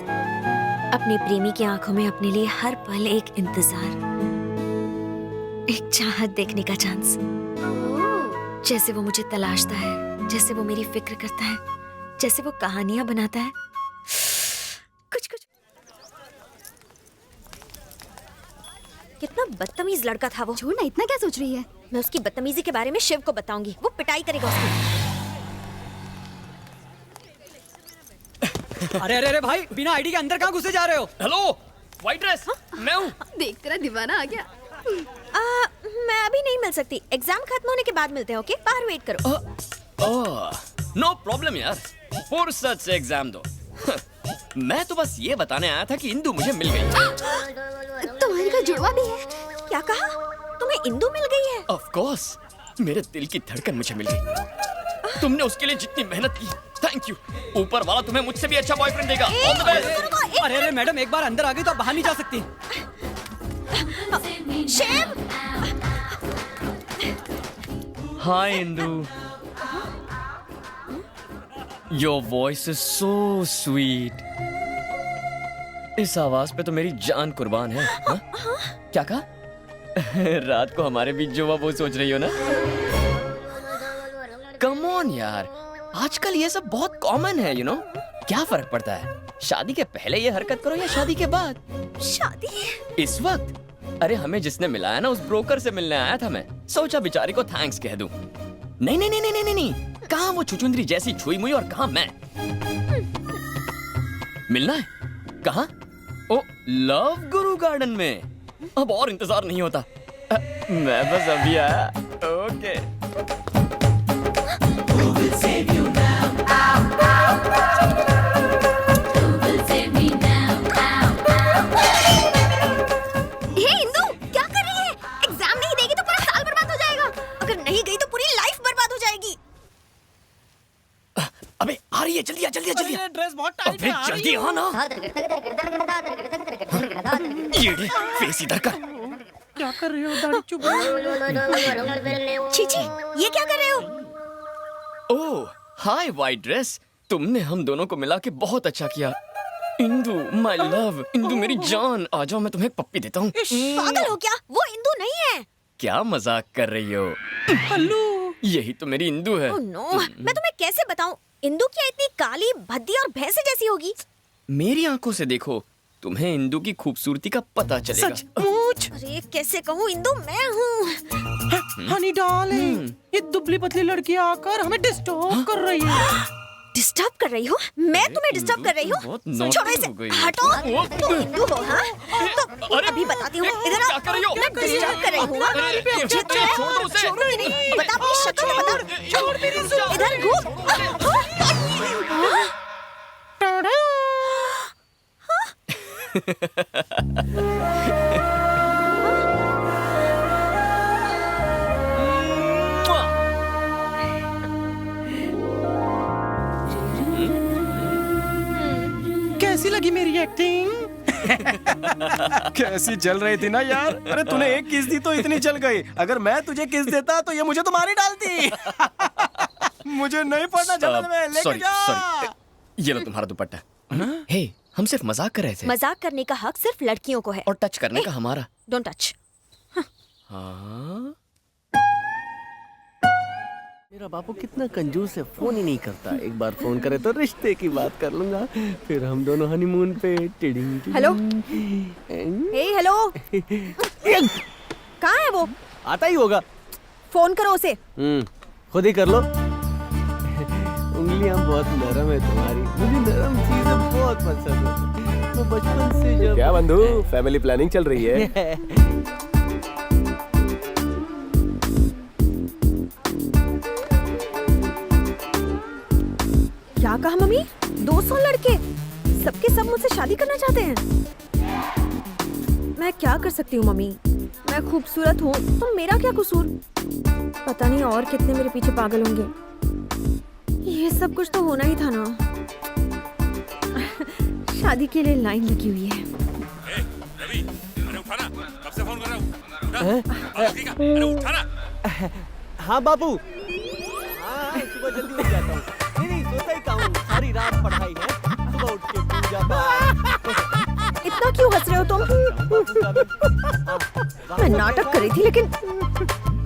अपने प्रेमी की आंखों में अपने लिए हर पल एक इंतजार, एक चाहत देखने का चांस। जैसे वो मुझे तलाशता है, जैसे वो मेरी फिक्र करता है, जैसे वो कहानियां बनाता है। कुछ कितना बदतमीज लड़का था वो। छोड़ना, इतना क्या सोच रही है? मैं उसकी बदतमीजी के बारे में शिव को बताऊंगी, वो पिटाई करेगा उसकी। अरे भाई, बिना आईडी के अंदर कहाँ घुसे जा रहे हो? Hello, white dress. मैं हूँ। देख तेरा दीवाना आ गया। मैं अभी नहीं मिल सकती, एग्जाम खत्म होने के बाद मिलते हैं। ओके, बाहर वेट करो। नो प्रॉब्लम यार, फुर्सत से एग्जाम दो। मैं तो बस ये बताने आया था कि इंदु मुझे मिल गई। तुम्हारे का जुड़वा भी है? क्या कहा? तुम्हें इंदु मिल गई है? ऑफ कोर्स, मेरे दिल की धड़कन मुझे मिल गई। तुमने उसके लिए जितनी मेहनत की, थैंक यू। ऊपर वाला तुम्हें मुझसे भी अच्छा बॉयफ्रेंड देगा। All the best. अरे मैडम, एक बार अंदर आ गई तो बाहर नहीं जा सकती। Shiv! Hi Indu, your voice is so sweet. इस आवाज पे तो मेरी जान कुर्बान है। हा? क्या कहा? रात को हमारे बीच जो हुआ वो सोच रही हो ना? कम ऑन यार, आजकल ये सब बहुत कॉमन है, यू नो। क्या फर्क पड़ता है, शादी के पहले ये हरकत करो या शादी के बाद? शादी इस वक्त? अरे हमें जिसने मिलाया ना, उस ब्रोकर से मिलने आया था मैं। सोचा बेचारी को थैंक्स कह दूं। नहीं नहीं नहीं नहीं नहीं नहीं, कहाँ वो छुचुंदरी जैसी छुई मुई और कहाँ मैं। मिलना है? कहाँ? ओ, लव गुरु गार्डन में। अब और इंतजार नहीं होता, मैं बस अभी आया। ओके। रही है, जल्दी आ, जल्दी आ, जल्दी आ। ड्रेस बहुत टाइट अबे जल्दी आ ना। ये ले, फेस इधर कर। क्या कर रहे हो दाढ़ी चुभ चीची, ये क्या कर रहे हो? ओह हाय वाइट ड्रेस, तुमने हम दोनों को मिला के बहुत अच्छा किया। इंदु माय लव, इंदु मेरी जान, आ जाओ मैं तुम्हें एक पप्पी देता हूँ। पागल हो क्या? वो इंदु नहीं है। क्या मजाक कर रही हो? हल्लू, यही तो मेरी इंदु है। ओह नो, मैं तुम्हें कैसे बताऊं? इंदु क्या इतनी काली, भद्दी और भैंसे जैसी होगी? मेरी आंखों से देखो, तुम्हें इंदु की खूबसूरती का पता चलेगा। सचमुच? अरे कैसे कहूँ, इंदु मैं हूँ। हनी डार्लिंग, ये दुबली पतली लड़की आकर हमें डिस्टर्ब कर रही है। डिस्टर्ब कर रही हूँ? मैं तुम्हें डिस्टर्ब कर रही हूँ? छोड़ो इसे, हटो। तुम इंदु हो, हाँ? तो अभी बताती हूँ। इधर आओ। मैं डिस्टर्ब कर रही हूँ, हाँ? मुझे तो है। छोड़ो नहीं। बता अपनी शक्ल तो बता। इधर घूम। कैसी लगी मेरी एक्टिंग? कैसी चल रही थी ना यार। अरे तूने एक किस दी तो इतनी चल गई, अगर मैं तुझे किस देता तो ये मुझे तो मार ही डालती। मुझे नहीं पड़ना जंगल में, लेके जा। सॉरी, ये लो तुम्हारा दुपट्टा। हे, हम सिर्फ मजाक कर रहे थे। मजाक करने का हक सिर्फ लड़कियों को है। और टच करने का हमारा। Don't touch. हाँ? मेरा बापू कितना कंजूस है, फोन ही नहीं करता। एक बार फोन करे तो रिश्ते की बात कर लूंगा, फिर हम दोनों हनीमून पे। टिडिंग हेलो, हे हेलो, कहाँ है वो? आता ही होगा। फोन करो उसे। खुद ही कर लो। उंगलियां बहुत नरम है तुम्हारी, मुझे नरम चीजें बहुत पसंद है। मैं बचपन से जब। क्या बंधु, फैमिली प्लानिंग चल रही है? क्या कहा मम्मी? 200 लड़के, सबके सब मुझसे शादी करना चाहते हैं। मैं क्या कर सकती हूँ मम्मी? मैं खूबसूरत हूँ तो मेरा क्या कसूर? पता नहीं और कितने मेरे पीछे पागल होंगे। ये सब कुछ तो होना ही था ना। शादी के लिए लाइन लगी हुई है। अरे उठाना, कब से फोन कर रहा हूँ? अरे उठाना। हाँ बाबू। हाँ, सुबह जल्दी उठ जाता हूँ। नहीं सोता ही कहाँ हूँ, सारी रात पढ़ाई है, सुबह उठ के पूजा पाठ। इतना क्यों हंस रहे हो तुम? मैं नाटक कर रही थी, लेकिन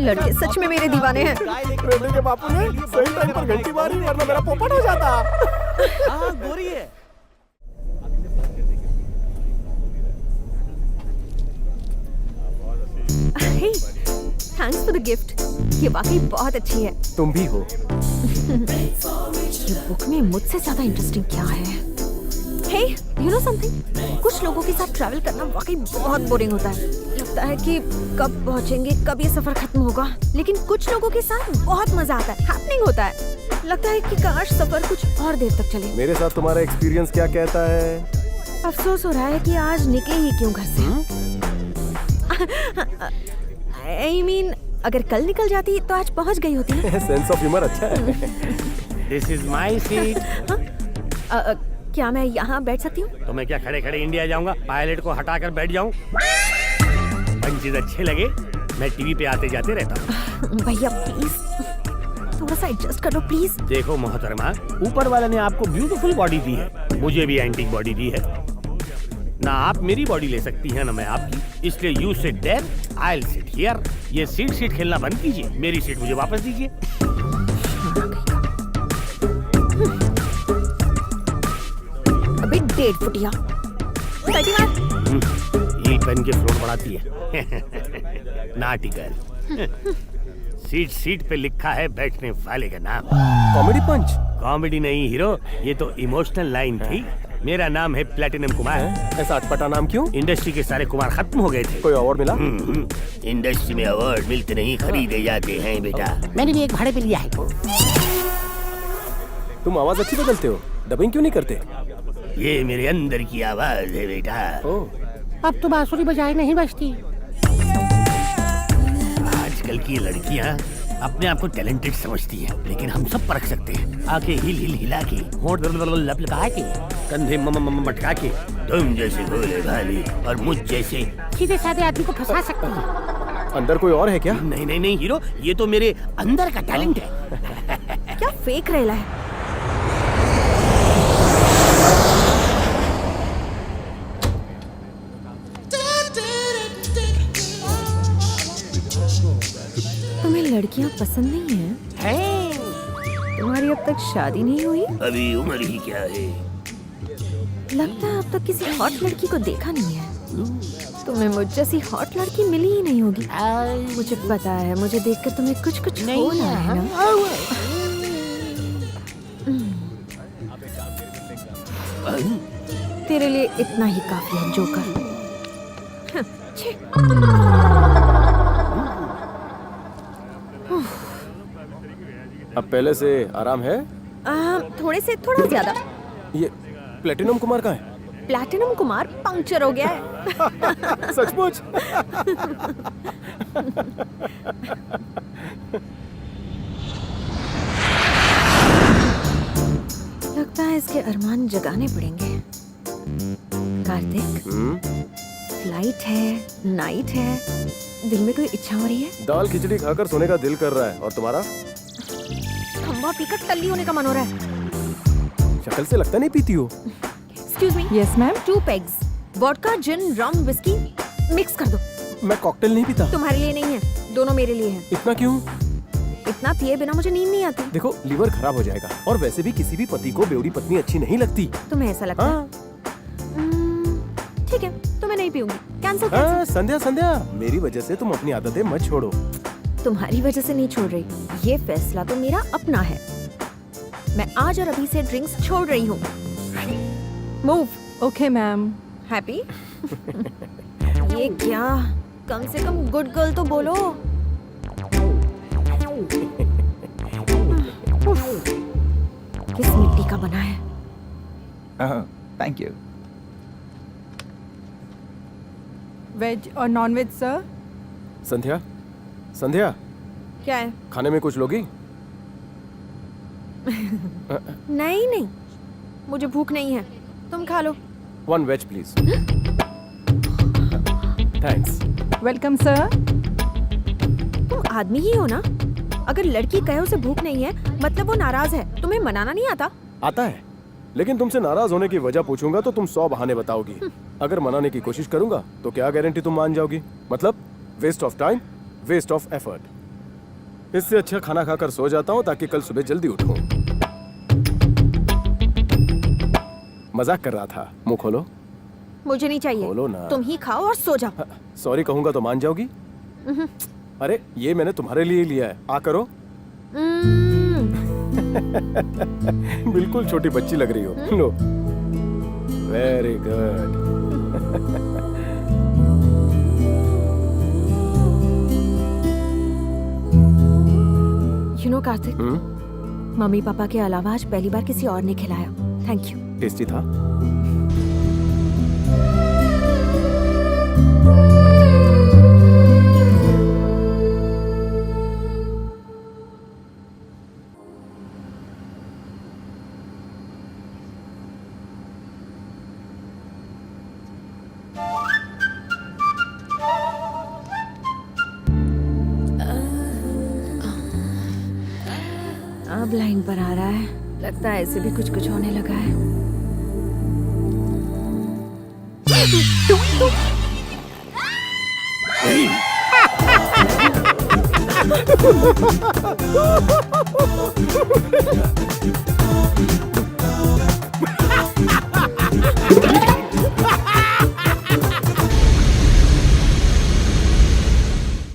लड़के सच में मेरे दीवाने हैं। बेटे के बापू ने सही टाइम पर घंटी मारी, वरना मेरा पोपट हो जाता। हाँ गोरी है। थैंक्स फॉर द गिफ्ट, ये वाकई बहुत अच्छी है। तुम भी हो। ये बुक में मुझसे ज्यादा इंटरेस्टिंग क्या है? हे, यू नो समथिंग? कुछ लोगों के साथ ट्रैवल करना वाकई बहुत बोरिंग होता है। लगता है कि कब पहुंचेंगे, कब ये सफर खत्म होगा। लेकिन कुछ लोगों के साथ बहुत मजा आता है, हैपनिंग होता है। लगता है कि काश सफर कुछ और देर तक चले। मेरे साथ तुम्हारा एक्सपीरियंस क्या कहता है? अफसोस हो रहा है कि आज निकले ही क्यों घर से। I mean, अगर कल निकल जाती तो आज पहुंच गई होती ना। सेंस ऑफ ह्यूमर अच्छा है। This is my seat. क्या मैं यहाँ बैठ सकती हूँ? तो मैं क्या खड़े खड़े इंडिया जाऊंगा? पायलट को हटाकर बैठ जाऊं? पंचेज अच्छे लगे, मैं टीवी पे आते जाते रहता हूँ। भैया प्लीज थोड़ा सा एडजस्ट कर लो प्लीज। देखो मोहतरमा, ऊपर वाले ने आपको ब्यूटीफुल बॉडी दी है, मुझे भी एंटीक बॉडी दी है। ना आप मेरी बॉडी ले सकती हैं ना मैं आपकी, इसलिए you sit there, I will sit here. ये सीट खेलना बंद कीजिए, मेरी सीट मुझे वापस दीजिए। अबे 1.5 फुटिया ये पेन के फ्लोर बढ़ाती है। नाटी गर्ल। सीट पे लिखा है बैठने वाले का नाम। कॉमेडी पंच? कॉमेडी नहीं हीरो, ये तो इमोशनल लाइन थी। मेरा नाम है प्लेटिनम कुमार। ऐसा अटपटा नाम क्यों? इंडस्ट्री के सारे कुमार खत्म हो गए थे। कोई अवार्ड मिला? इंडस्ट्री में अवार्ड मिलते नहीं, खरीदे जाते हैं बेटा। मैंने भी एक भाड़े पे लिया है। तुम आवाज अच्छी बदलते हो, डबिंग क्यों नहीं करते? ये मेरे अंदर की आवाज है बेटा। अब तो बांसुरी बजाए नहीं बजती। आजकल की लड़कियां अपने आप को टैलेंटेड समझती है, लेकिन हम सब परख सकते हैं। आके हिल हिल हिला के, होंठ लप लगा के, कंधे मटका के, तुम जैसे भोले भाले और मुझ जैसे सीधे साधे आदमी को फंसा सकते हैं। अंदर कोई और है क्या? नहीं नहीं नहीं हीरो, ये तो मेरे अंदर का टैलेंट है। क्या फेक रेला है? तुम्हें लड़कियां पसंद नहीं है? तुम्हारी अब तक शादी नहीं हुई? अभी उम्र ही क्या है। लगता है अब तक किसी हॉट लड़की को देखा नहीं है। तुम्हें मुझ जैसी हॉट लड़की मिली ही नहीं होगी। मुझे पता है, मुझे देखकर तुम्हें कुछ कुछ हो रहा है ना। तेरे लिए इतना ही काफी है जोकर। अब पहले से आराम है? थोड़े से थोड़ा ज्यादा। ये प्लेटिनम कुमार कहाँ है? प्लैटिनम कुमार पंक्चर हो गया है। सचमुच? लगता है इसके अरमान जगाने पड़ेंगे। कार्तिक, फ्लाइट है, नाइट है, दिल में कोई इच्छा हो रही है? दाल खिचड़ी खाकर सोने का दिल कर रहा है। और तुम्हारा? खंबा पीकर टल्ली होने का मन हो रहा है। शक्ल से लगता नहीं पीती हो। Excuse me. Yes, ma'am. 2 pegs. Vodka, जिन, रम, विस्की मिक्स कर दो। मैं कॉकटेल नहीं पीता। तुम्हारे लिए नहीं है, दोनों मेरे लिए है। इतना क्यों? इतना पिए बिना मुझे नींद नहीं आती। देखो, लीवर खराब हो जाएगा। और वैसे भी किसी भी पति को बेवड़ी पत्नी अच्छी नहीं लगती। तुम्हें ऐसा लगता है? ठीक है, तो मैं नहीं पीऊंगी। कैंसिल। संध्या संध्या, मेरी वजह से तुम अपनी आदतें मत छोड़ो। तुम्हारी वजह से नहीं छोड़ रही, ये फैसला तो मेरा अपना है। मैं आज और अभी से ड्रिंक्स छोड़ रही हूँ। मूव। Okay ma'am. हैप्पी? ये क्या? कम से कम गुड गर्ल तो बोलो। किस मिट्टी का बना है? Thank you. वेज और नॉन वेज सर? संध्या, संध्या, क्या है? खाने में कुछ लोगी? नहीं नहीं, मुझे भूख नहीं है, तुम खा लो। 1 veg please. Thanks. Welcome sir. तुम आदमी ही हो ना? अगर लड़की कहे उसे भूख नहीं है, मतलब वो नाराज है। तुम्हें मनाना नहीं आता? आता है, लेकिन तुमसे नाराज होने की वजह पूछूंगा तो तुम 100 बहाने बताओगी। अगर मनाने की कोशिश करूंगा तो क्या गारंटी तुम मान जाओगी? मतलब waste of time, waste of effort. इससे अच्छा खाना खाकर सो जाता हूँ ताकि कल सुबह जल्दी उठूं। मजाक कर रहा था। मुंह खोलो। मुझे नहीं चाहिए। खोलो ना। तुम ही खाओ और सो जाओ। सॉरी कहूंगा तो मान जाओगी? अरे ये मैंने तुम्हारे लिए लिया है, आ करो। बिल्कुल छोटी बच्ची लग रही हो। लो। Very good. You know Kartik, mummy papa के अलावा आज पहली बार किसी और ने खिलाया। Thank you. टेस्टी था? अब लाइन पर आ रहा है। लगता है ऐसे भी कुछ कुछ होने लगा है।